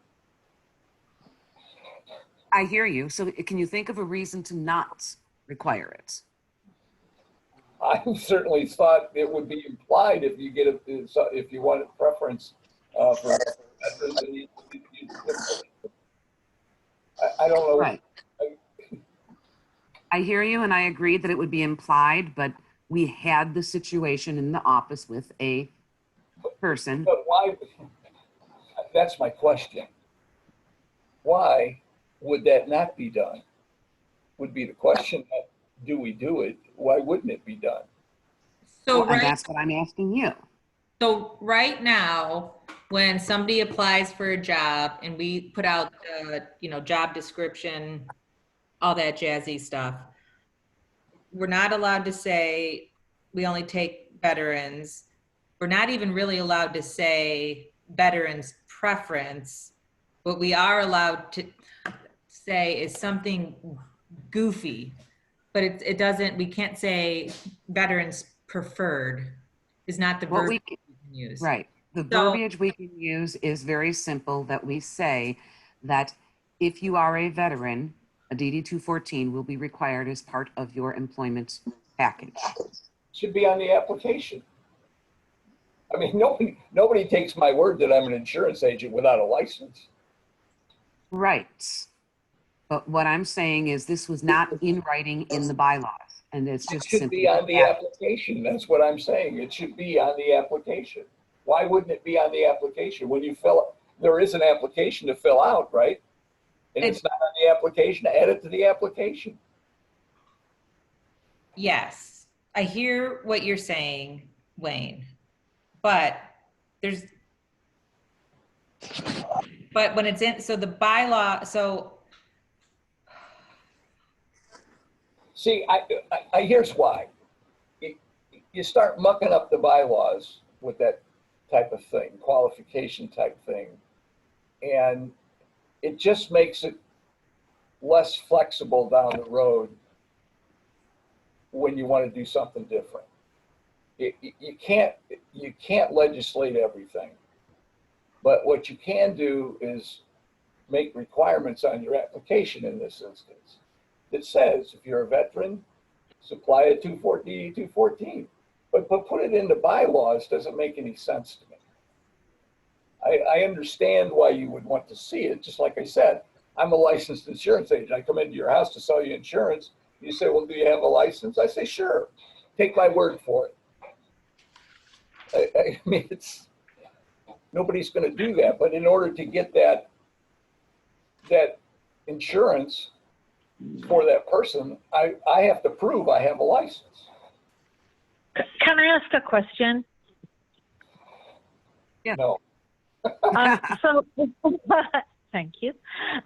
I hear you. So can you think of a reason to not require it? I certainly thought it would be implied if you get if you want a preference for veterans. I don't know. Right. I hear you and I agree that it would be implied, but we had the situation in the office with a person. But why? That's my question. Why would that not be done? Would be the question. Do we do it? Why wouldn't it be done? So Well, and right, that's what I'm asking you. so right now, when somebody applies for a job and we put out the, job description, all that jazzy stuff, we're not allowed to say we only take veterans. We're not even really allowed to say veterans preference. What we are allowed to say is something goofy, but it doesn't, we can't say veterans preferred is not the What verb we we can use. Right. The So, verbiage we can use is very simple, that we say that if you are a veteran, a DD 214 will be required as part of your employment package. Should be on the application. I mean, nobody takes my word that I'm an insurance agent without a license. Right. But what I'm saying is this was not in writing in the bylaws, and it's It just should simply be on the that. application. That's what I'm saying. It should be on the application. Why wouldn't it be on the application? When you there is an application to fill out, right? And it's not on the application, add it to the application. yes, I hear what you're saying, Wayne, but when it's in, so the bylaw, so See, here's why. You start mucking up the bylaws with that type of thing, qualification type thing, and it just makes it less flexible down the road when you want to do something different. You can't legislate everything, but what you can do is make requirements on your application in this instance that says if you're a veteran, supply a 214. But put it into bylaws doesn't make any sense to me. I understand why you would want to see it. Just like I said, I'm a licensed insurance agent. I come into your house to sell you insurance. You say, well, do you have a license? I say, sure. Take my word for it. I mean, nobody's going to do that. But in order to get that insurance for that person, I have to prove I have a license. Can I ask a question? Yeah. No. So, thank you.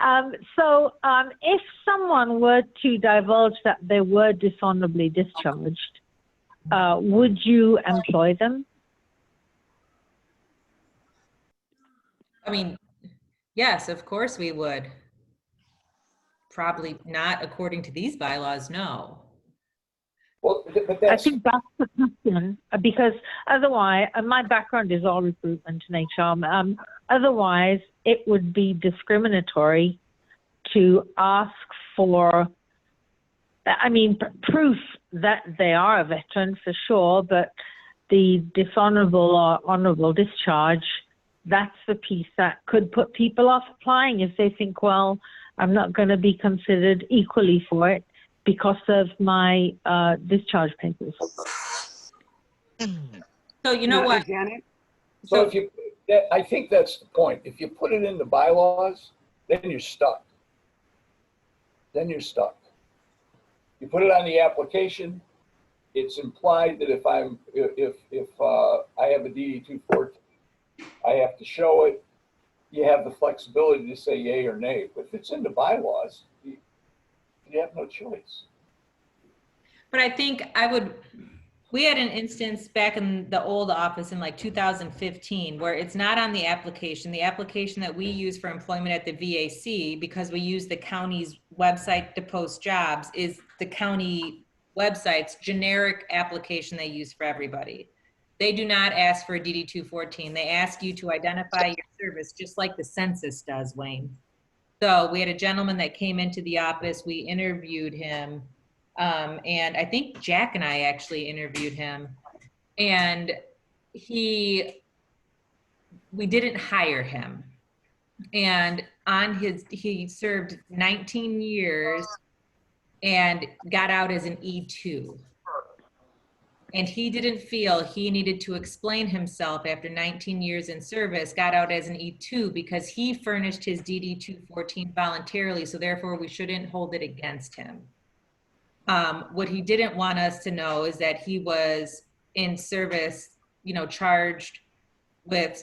If someone were to divulge that they were dishonorably discharged, would you employ them? I mean, yes, of course we would. Probably not according to these bylaws, no. Well, but I that's, think that's the question, because otherwise, my background is all recruitment and HR. Otherwise, it would be discriminatory to ask for, proof that they are a veteran for sure, but the dishonorable or honorable discharge, that's the piece that could put people off applying if they think, well, I'm not going to be considered equally for it because of my discharge papers. So you know what? Janet? so I think that's the point. If you put it in the bylaws, then you're stuck. You put it on the application, it's implied that if I have a DD 214, I have to show it. You have the flexibility to say yay or nay. But if it's in the bylaws, you have no choice. But I think we had an instance back in the old office in like 2015 where it's not on the application. The application that we use for employment at the VAC, because we use the county's website to post jobs, is the county website's generic application they use for everybody. They do not ask for a DD 214. They ask you to identify your service just like the census does, Wayne. So we had a gentleman that came into the office. We interviewed him And I think Jack and I actually interviewed him, and we didn't hire him. And he served 19 years and got out as an E2. And he didn't feel he needed to explain himself after 19 years in service, got out as an E2 because he furnished his DD 214 voluntarily, so therefore we shouldn't hold it against him. What he didn't want us to know is that he was in service, charged with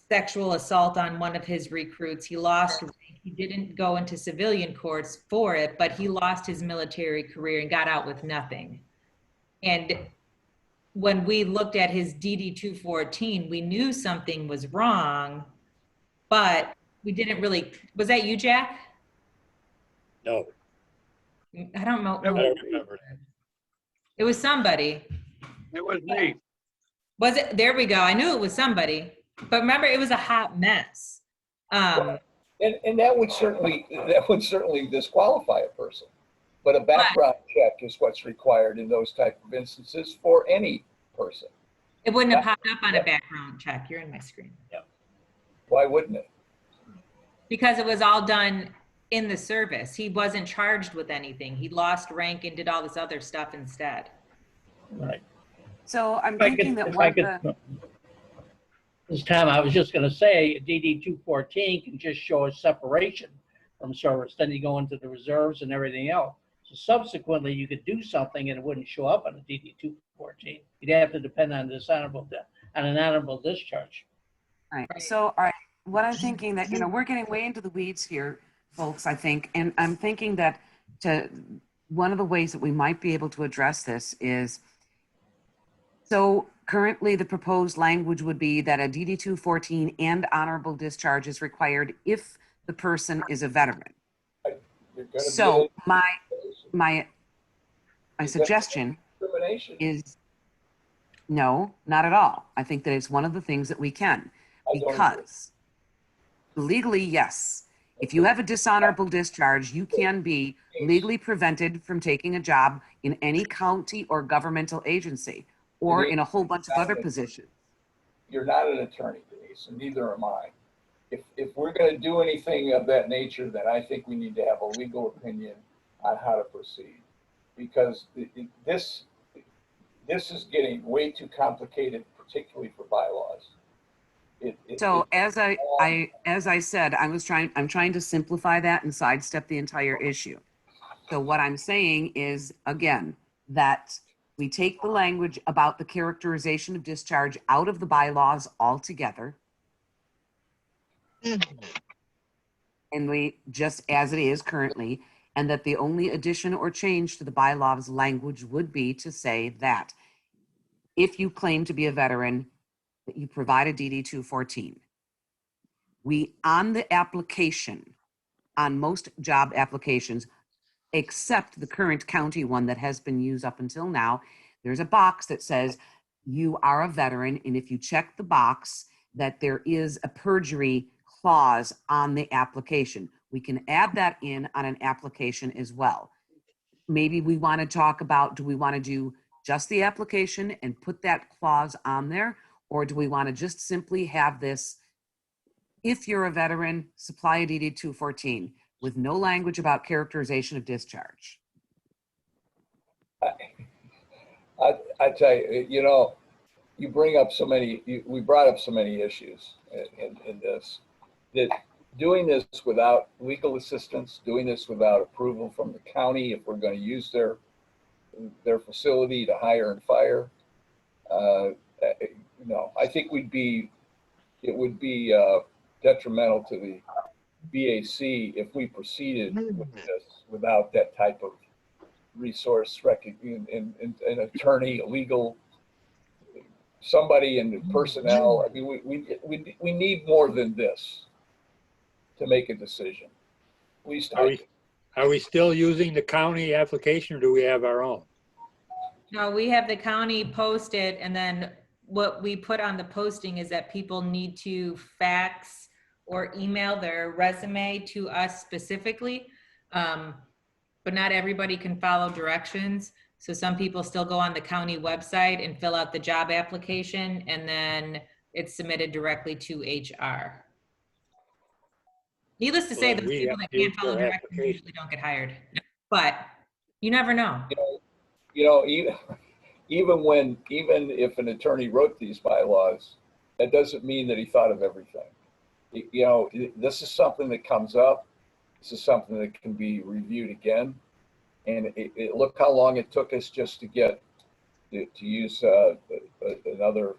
sexual assault on one of his recruits. He lost rank. He didn't go into civilian courts for it, but he lost his military career and got out with nothing. And when we looked at his DD 214, we knew something was wrong, but we didn't really. Was that you, Jack? No, I don't know. I don't remember. It was somebody. It was me. Was it? There we go. I knew it was somebody. But remember, it was a hot mess. And that would certainly disqualify a person. But a background check is what's required in those type of instances for any person. It wouldn't have popped up on a background check. You're in my screen. Yeah. Why wouldn't it? Because it was all done in the service. He wasn't charged with anything. He lost rank and did all this other stuff instead. Right. So I'm If I thinking could- that if one I of could- the, This time, I was just gonna say, DD 214 can just show a separation from service, then you go into the reserves and everything else. So subsequently, you could do something and it wouldn't show up on a DD 214. You'd have to depend on an honorable discharge. right, so, all right, what I'm thinking that, we're getting way into the weeds here, folks, I think, and I'm thinking that one of the ways that we might be able to address this is, so currently the proposed language would be that a DD 214 and honorable discharge is required if the person is a veteran. You're gonna So be my suggestion discrimination. is, no, not at all. I think that it's one of the things that we can, I don't agree. because legally, yes, if you have a dishonorable discharge, you can be legally prevented from taking a job in any county or governmental agency, or in a whole bunch of other positions. You're not an attorney, Denise, and neither am I. If we're going to do anything of that nature, then I think we need to have a legal opinion on how to proceed, because this is getting way too complicated, particularly for bylaws. So as I said, I'm trying to simplify that and sidestep the entire issue. So what I'm saying is, again, that we take the language about the characterization of discharge out of the bylaws altogether. And we just as it is currently, and that the only addition or change to the bylaws language would be to say that if you claim to be a veteran, that you provide a DD 214. We, on the application, on most job applications, except the current county one that has been used up until now, there's a box that says you are a veteran, and if you check the box that there is a perjury clause on the application, we can add that in on an application as well. Maybe we want to talk about, do we want to do just the application and put that clause on there, or do we want to just simply have this, if you're a veteran, supply a DD 214 with no language about characterization of discharge? I tell you, we brought up so many issues in this, that doing this without legal assistance, doing this without approval from the county, if we're going to use their facility to hire and fire, I think it would be detrimental to the BAC if we proceeded with this without that type of resource, an attorney, a legal, somebody in the personnel. I mean, we need more than this to make a decision. At least Are we still using the county application, or do we have our own? No, we have the county post it, and then what we put on the posting is that people need to fax or email their resume to us specifically. But but not everybody can follow directions. So some people still go on the county website and fill out the job application, and then it's submitted directly to HR. Needless to say, Well, those we people have that to can't use follow our directions application. usually don't get hired. But you never know. Even if an attorney wrote these bylaws, that doesn't mean that he thought of everything. This is something that comes up. This is something that can be reviewed again. And look how long it took us just to get to use another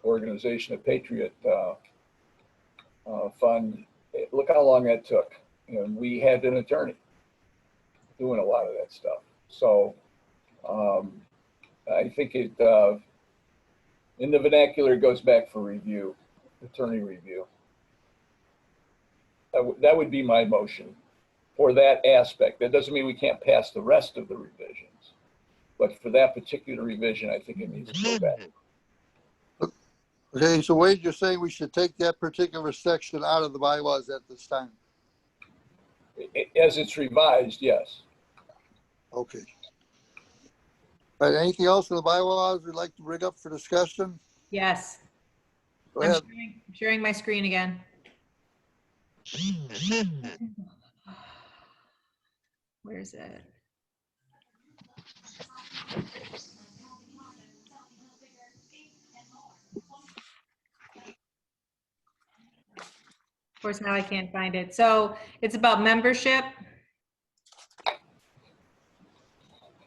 organization, a Patriot Fund. Look how long that took. And we had an attorney doing a lot of that stuff. So I think it, in the vernacular, it goes back for review, attorney review. That would be my motion for that aspect. That doesn't mean we can't pass the rest of the revisions, but for that particular revision, I think it needs to go back. Okay, so Wade, you're saying we should take that particular section out of the bylaws at this time? As it's revised, yes. Okay. All right, anything else in the bylaws we'd like to bring up for discussion? Yes. Go I'm ahead. sharing my screen again. Where is it? Of course, now I can't find it. So it's about membership.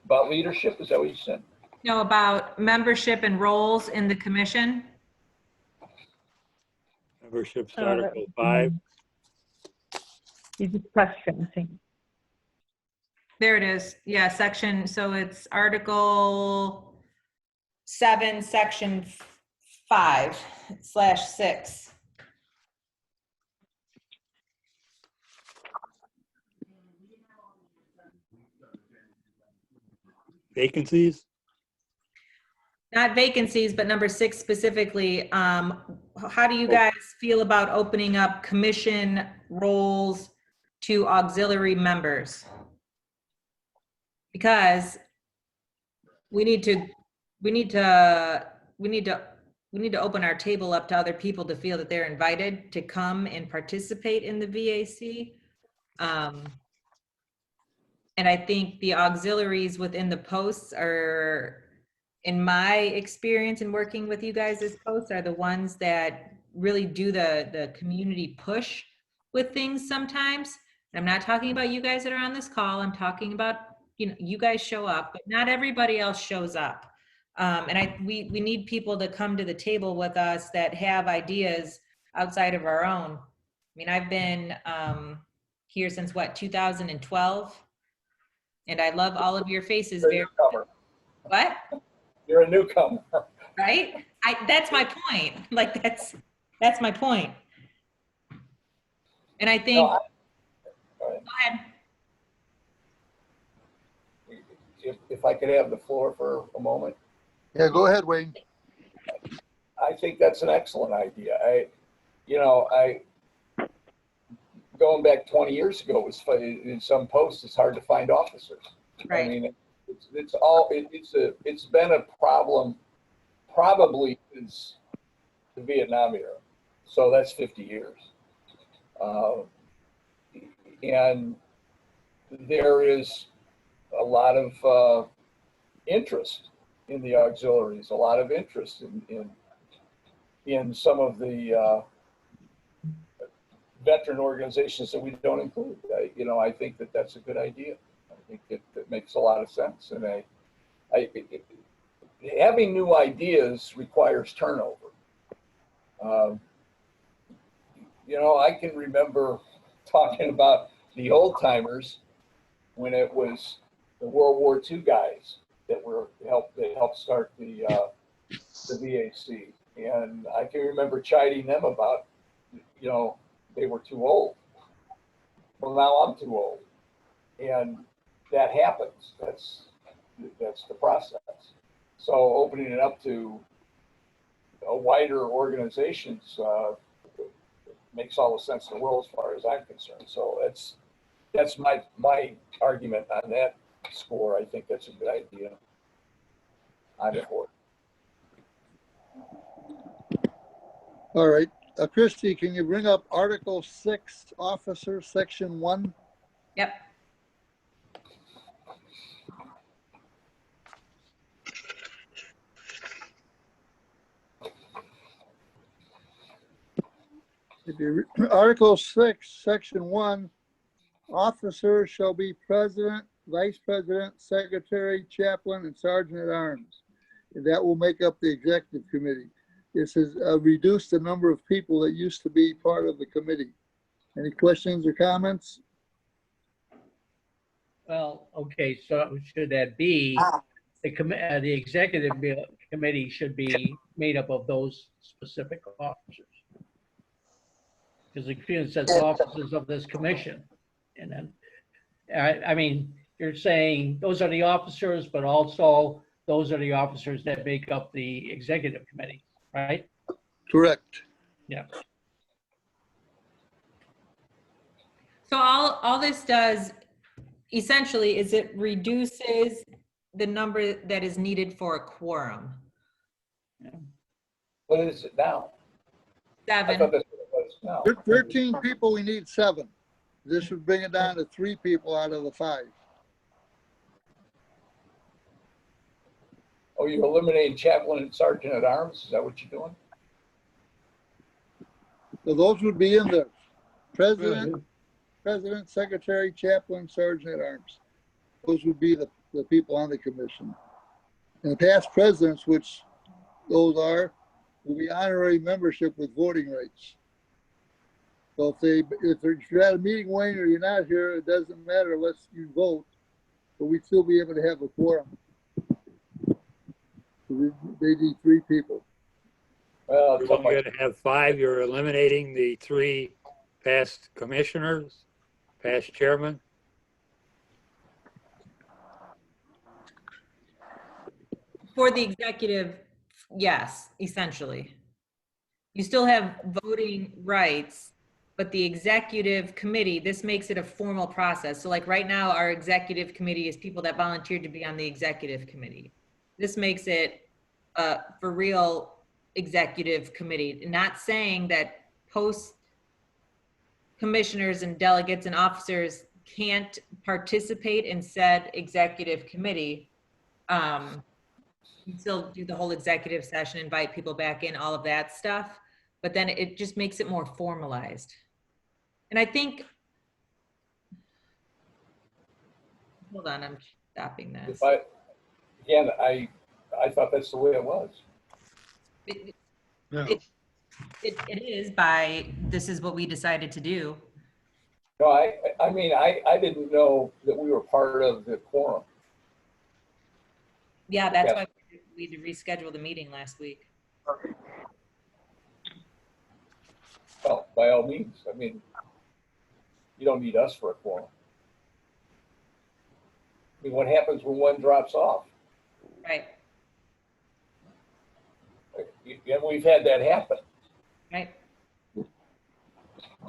About leadership, is that what you said? No, about membership and roles in the commission. Membership's Article 5. Is it question thing? There it is. Yeah, section. So it's Article 7, Section 5/6. Vacancies? Not vacancies, but number 6 specifically. How do you guys feel about opening up commission roles to auxiliary members? Because we need to open our table up to other people to feel that they're invited to come and participate in the VAC. And I think the auxiliaries within the posts are, in my experience in working with you guys as posts, are the ones that really do the community push with things sometimes. I'm not talking about you guys that are on this call. I'm talking about, you guys show up, but not everybody else shows up. And we need people to come to the table with us that have ideas outside of our own. I mean, I've been here since 2012. And I love all of your faces. You're a newcomer. What? You're a newcomer. Right? That's my point. Like that's my point. And I think, No, go ahead. if I could have the floor for a moment. Yeah, go ahead, Wayne. I think that's an excellent idea. Going back 20 years ago, it was in some posts, it's hard to find officers. Right. I mean, it's been a problem probably since the Vietnam era. So that's 50 years. And there is a lot of interest in the auxiliaries, a lot of interest in some of the veteran organizations that we don't include. I think that that's a good idea. I think it makes a lot of sense. And having new ideas requires turnover. I can remember talking about the old timers when it was the World War II guys that helped start the VAC, and I can remember chiding them about, they were too old. Well, now I'm too old, and that happens. That's the process. So opening it up to a wider organizations makes all the sense in the world as far as I'm concerned. So it's That's my argument on that score. I think that's a good idea. I'm for it. All right. Christie, can you bring up Article 6, Officer, Section 1? Yep. Article 6, Section 1, officers shall be president, vice president, secretary, chaplain, and sergeant at arms. And that will make up the executive committee. This has reduced the number of people that used to be part of the committee. Any questions or comments? Well, okay, so should that be, the executive committee should be made up of those specific officers? Because it says officers of this commission. And then, I mean, you're saying those are the officers, but also those are the officers that make up the executive committee, right? Correct. Yeah. So all this does essentially is it reduces the number that is needed for a quorum. What is it now? I 7. thought that's what it was now. 13 people, we need 7. This would bring it down to 3 people out of the 5. Oh, you're eliminating chaplain and sergeant at arms? Is that what you're doing? So those would be in there. President, secretary, chaplain, sergeant at arms. Those would be the people on the commission. And the past presidents, which those are, will be honorary membership with voting rights. So if you're at a meeting, Wayne, or you're not here, it doesn't matter unless you vote, but we'd still be able to have a quorum. So they need 3 people. Well, You're only gonna have 5, you're eliminating the 3 past commissioners, past chairman. For the executive, yes, essentially. You still have voting rights, but the executive committee, this makes it a formal process. So like right now, our executive committee is people that volunteered to be on the executive committee. This makes it for real executive committee, not saying that post commissioners and delegates and officers can't participate in said executive committee. You still do the whole executive session, invite people back in, all of that stuff, but then it just makes it more formalized. And I think, hold on, I'm stopping this. Again, I thought that's the way it was. It is this is what we decided to do. No, I mean, I didn't know that we were part of the quorum. Yeah, that's Okay. why we had to reschedule the meeting last week. Well, by all means, I mean, you don't need us for a quorum. I mean, what happens when one drops off? Right, And we've had that happen. right.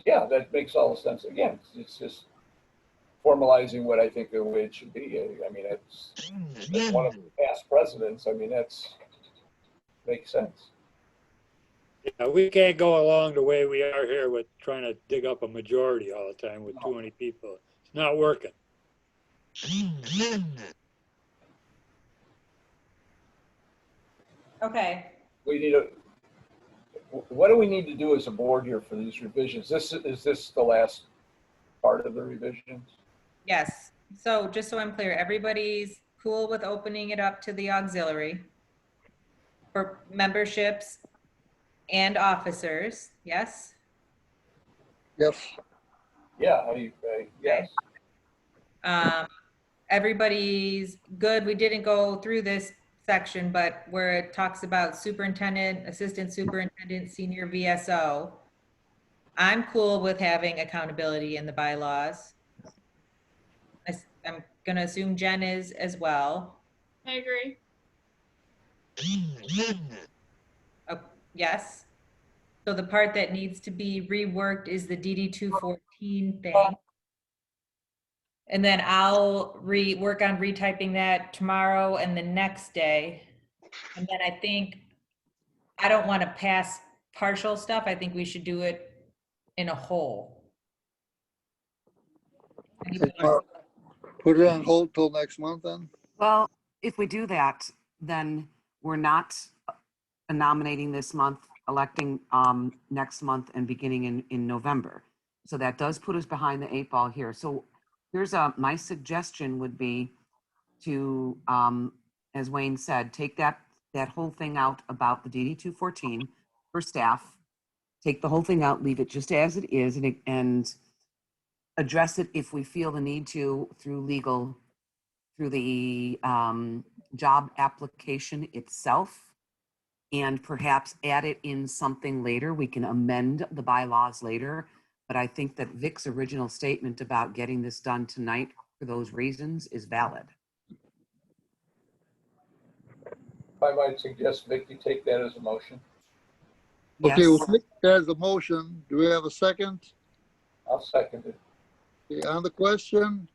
Yeah, that makes all the sense. Again, it's just formalizing what I think the way it should be. I mean, that's one of the past presidents. I mean, makes sense. Yeah, we can't go along the way we are here with trying to dig up a majority all the time with too many people. It's not working. Okay. We need what do we need to do as a board here for these revisions? Is this the last part of the revisions? Yes. So just so I'm clear, everybody's cool with opening it up to the auxiliary for memberships and officers, yes? Yes. Yeah, yes. Everybody's good. We didn't go through this section, but where it talks about superintendent, assistant superintendent, senior VSO. I'm cool with having accountability in the bylaws. I'm gonna assume Jen is as well. I agree. Oh, yes. So the part that needs to be reworked is the DD 214 thing. And then I'll work on retyping that tomorrow and the next day. And then I think, I don't want to pass partial stuff. I think we should do it in a whole. Put it on hold till next month then? Well, if we do that, then we're not nominating this month, electing next month and beginning in November. So that does put us behind the 8 ball here. So here's my suggestion would be to, as Wayne said, take that whole thing out about the DD 214 for staff. Take the whole thing out, leave it just as it is, and address it if we feel the need to through legal, through the job application itself, and perhaps add it in something later. We can amend the bylaws later. But I think that Vic's original statement about getting this done tonight for those reasons is valid. I might suggest, Vic, you take that as a motion. Okay, Yes. we'll take that as a motion. Do we have a second? I'll second it. Okay, on the question,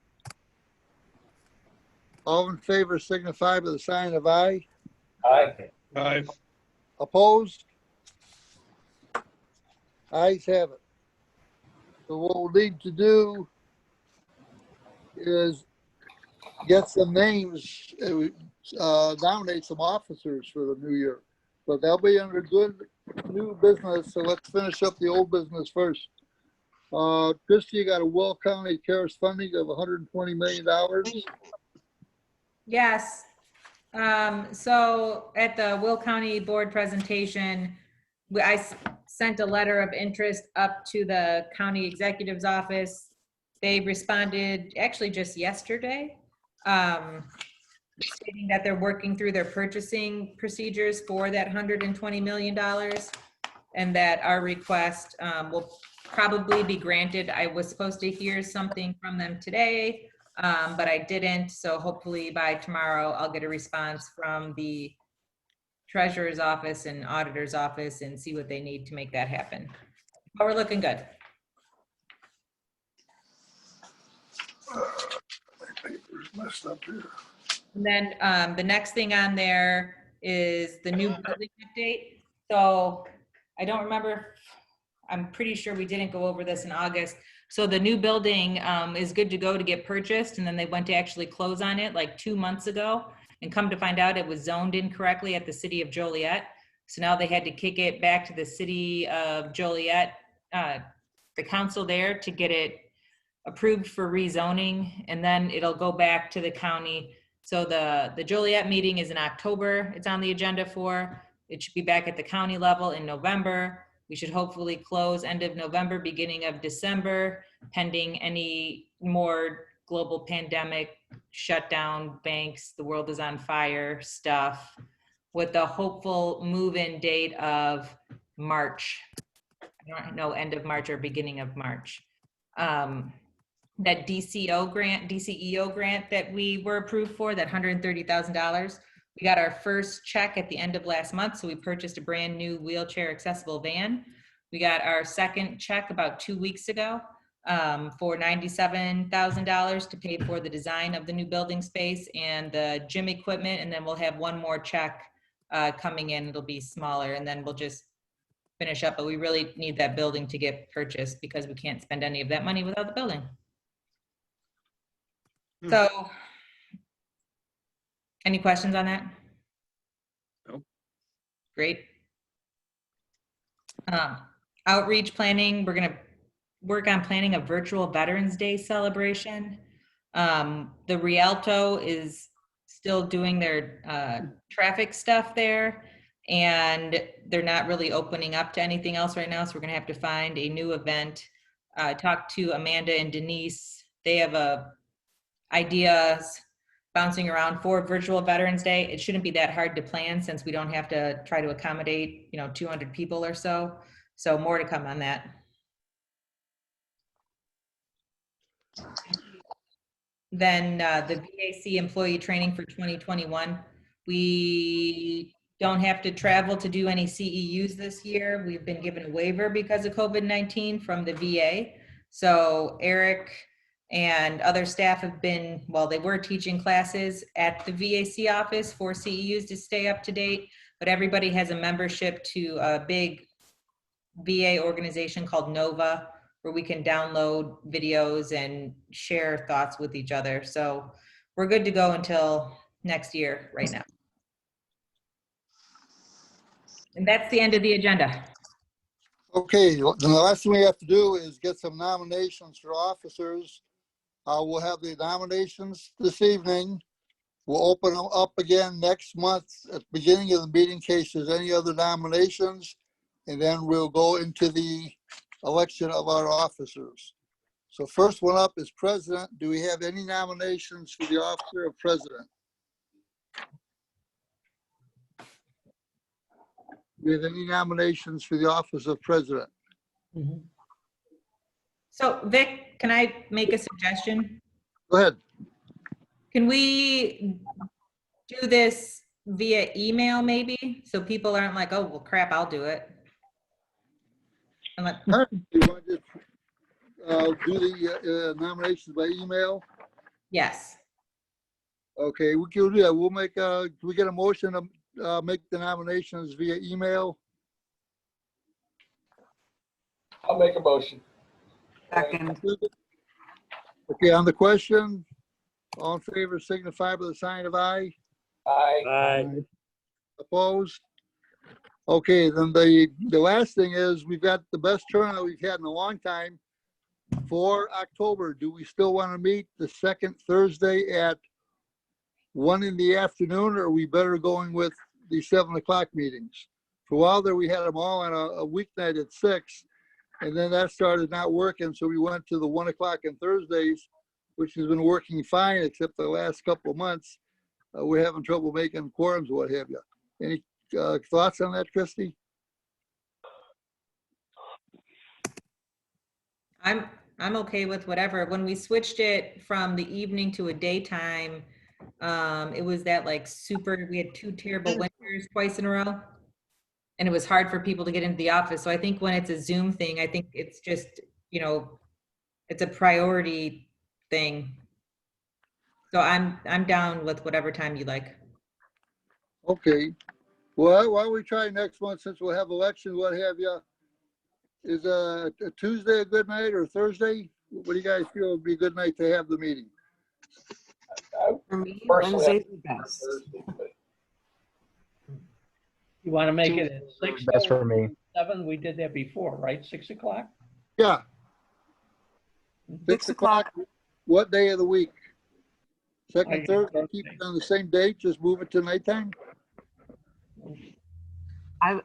all in favor signify by the sign of aye. Aye. Opposed? Ayes have it. So what we'll need to do is get some names, nominate some officers for the new year. But that'll be under good new business, so let's finish up the old business first. Christie, you got a Will County CARES funding of $120 million. Yes. So at the Will County Board presentation, I sent a letter of interest up to the county executive's office. They responded actually just yesterday, stating that they're working through their purchasing procedures for that $120 million, and that our request will probably be granted. I was supposed to hear something from them today, but I didn't. So hopefully by tomorrow, I'll get a response from the treasurer's office and auditor's office and see what they need to make that happen. But we're looking good. My paper's messed up here. And then the next thing on there is the new building update. So I don't remember, I'm pretty sure we didn't go over this in August. So the new building is good to go to get purchased, and then they went to actually close on it like 2 months ago, and come to find out it was zoned incorrectly at the city of Joliet. So now they had to kick it back to the city of Joliet, the council there, to get it approved for rezoning, and then it'll go back to the county. So the Joliet meeting is in October. It's on the agenda for. It should be back at the county level in November. We should hopefully close end of November, beginning of December, pending any more global pandemic shutdown, banks, the world is on fire stuff, with the hopeful move-in date of March. I don't know, end of March or beginning of March. That DCEO grant that we were approved for, that $130,000. We got our first check at the end of last month, so we purchased a brand new wheelchair accessible van. We got our second check about 2 weeks ago for $97,000 to pay for the design of the new building space and the gym equipment, and then we'll have one more check coming in. It'll be smaller, and then we'll just finish up, but we really need that building to get purchased because we can't spend any of that money without the building. So, any questions on that? No. Great. Outreach planning, we're gonna work on planning a virtual Veterans Day celebration. The Rialto is still doing their traffic stuff there, and they're not really opening up to anything else right now, so we're gonna have to find a new event. Talk to Amanda and Denise. They have ideas bouncing around for virtual Veterans Day. It shouldn't be that hard to plan since we don't have to try to accommodate, 200 people or so. So more to come on that. Then the VAC employee training for 2021. We don't have to travel to do any CEUs this year. We've been given a waiver because of COVID-19 from the VA. So Eric And other staff have been, well, they were teaching classes at the VAC office for CEUs to stay up to date, but everybody has a membership to a big VA organization called Nova, where we can download videos and share thoughts with each other. So we're good to go until next year right now. And that's the end of the agenda. Okay, then the last thing we have to do is get some nominations for officers. We'll have the nominations this evening. We'll open them up again next month at the beginning of the meeting in case there's any other nominations. And then we'll go into the election of our officers. So first one up is president. Do we have any nominations for the officer of president? Do we have any nominations for the office of president? So Vic, can I make a suggestion? Go ahead. Can we do this via email maybe? So people aren't like, oh, well, crap, I'll do it. I'm like, Do you want to do the nominations by email? yes. Okay, we can do that. We'll make, do we get a motion to make the nominations via email? I'll make a motion. Second. Okay, on the question, all in favor signify by the sign of aye. Aye. Aye. Opposed? Okay, then the last thing is we've got the best turnout we've had in a long time for October. Do we still want to meet the second Thursday at 1 in the afternoon, or are we better going with the 7 o'clock meetings? For a while there, we had them all on a weeknight at 6, and then that started not working, so we went to the 1 o'clock on Thursdays, which has been working fine, except the last couple of months. We're having trouble making quorums, what have you. Any thoughts on that, Christie? I'm okay with whatever. When we switched it from the evening to a daytime, it was that like we had 2 terrible winters twice in a row. And it was hard for people to get into the office. So I think when it's a Zoom thing, I think it's just, it's a priority thing. So I'm down with whatever time you like. Okay. Well, why don't we try next month since we'll have elections, what have you? Is a Tuesday a good night or Thursday? What do you guys feel would be a good night to have the meeting? For me, Personally, Wednesday's the best. Thursday, but You want to make it at 6? Best for me. 7, we did that before, right? 6 o'clock? Yeah. 6 o'clock. What day of the week? I Second, think third, Thursday. keep it on the same date, just move it to nighttime?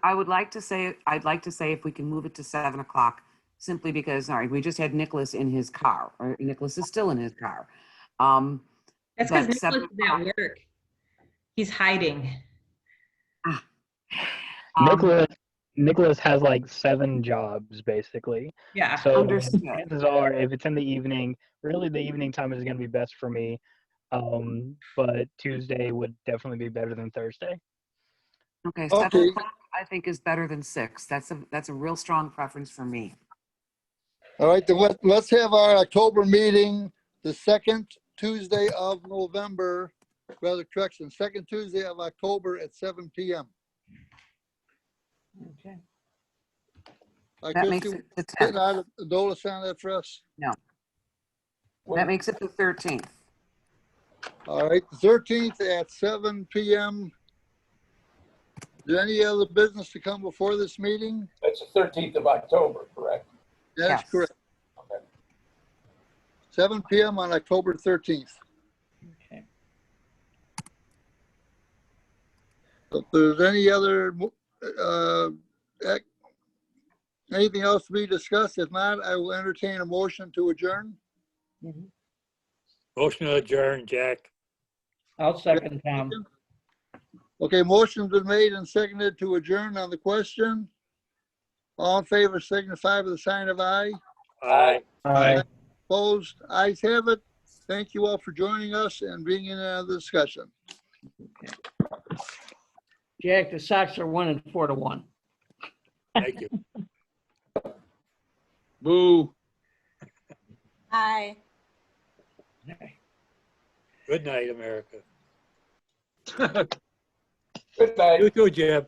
I would like to say, I'd like to say if we can move it to 7 o'clock, simply because, all right, we just had Nicholas in his car, or Nicholas is still in his car. That's because But 7 Nicholas is at work. He's hiding. Nicholas has like 7 jobs basically. Yeah. So Understood. chances are, if it's in the evening, really the evening time is going to be best for me. But Tuesday would definitely be better than Thursday. Okay, 7 Okay. o'clock I think is better than 6. That's a real strong preference for me. All right, then let's have our October meeting, the second Tuesday of November, rather correction, second Tuesday of October at 7 p.m. Okay. Christie, makes it the get 10th. out a Dolus on that for us. That makes it the 13th. All right, the 13th at 7 p.m. Is there any other business to come before this meeting? that's the 13th of October, correct? That's Yes. correct. Okay. 7 p.m. on October 13th. Okay. If there's any other, anything else to be discussed, if not, I will entertain a motion to adjourn. Motion to adjourn, Jack. I'll second Tom. Okay, motion's been made and seconded to adjourn on the question. All in favor signify by the sign of aye. Aye. Aye. Opposed, ayes have it. Thank you all for joining us and being in the discussion. Jack, the Sox are winning 4-1. Thank you. Boo. Aye. Good night, America. Good night. You too, Jim.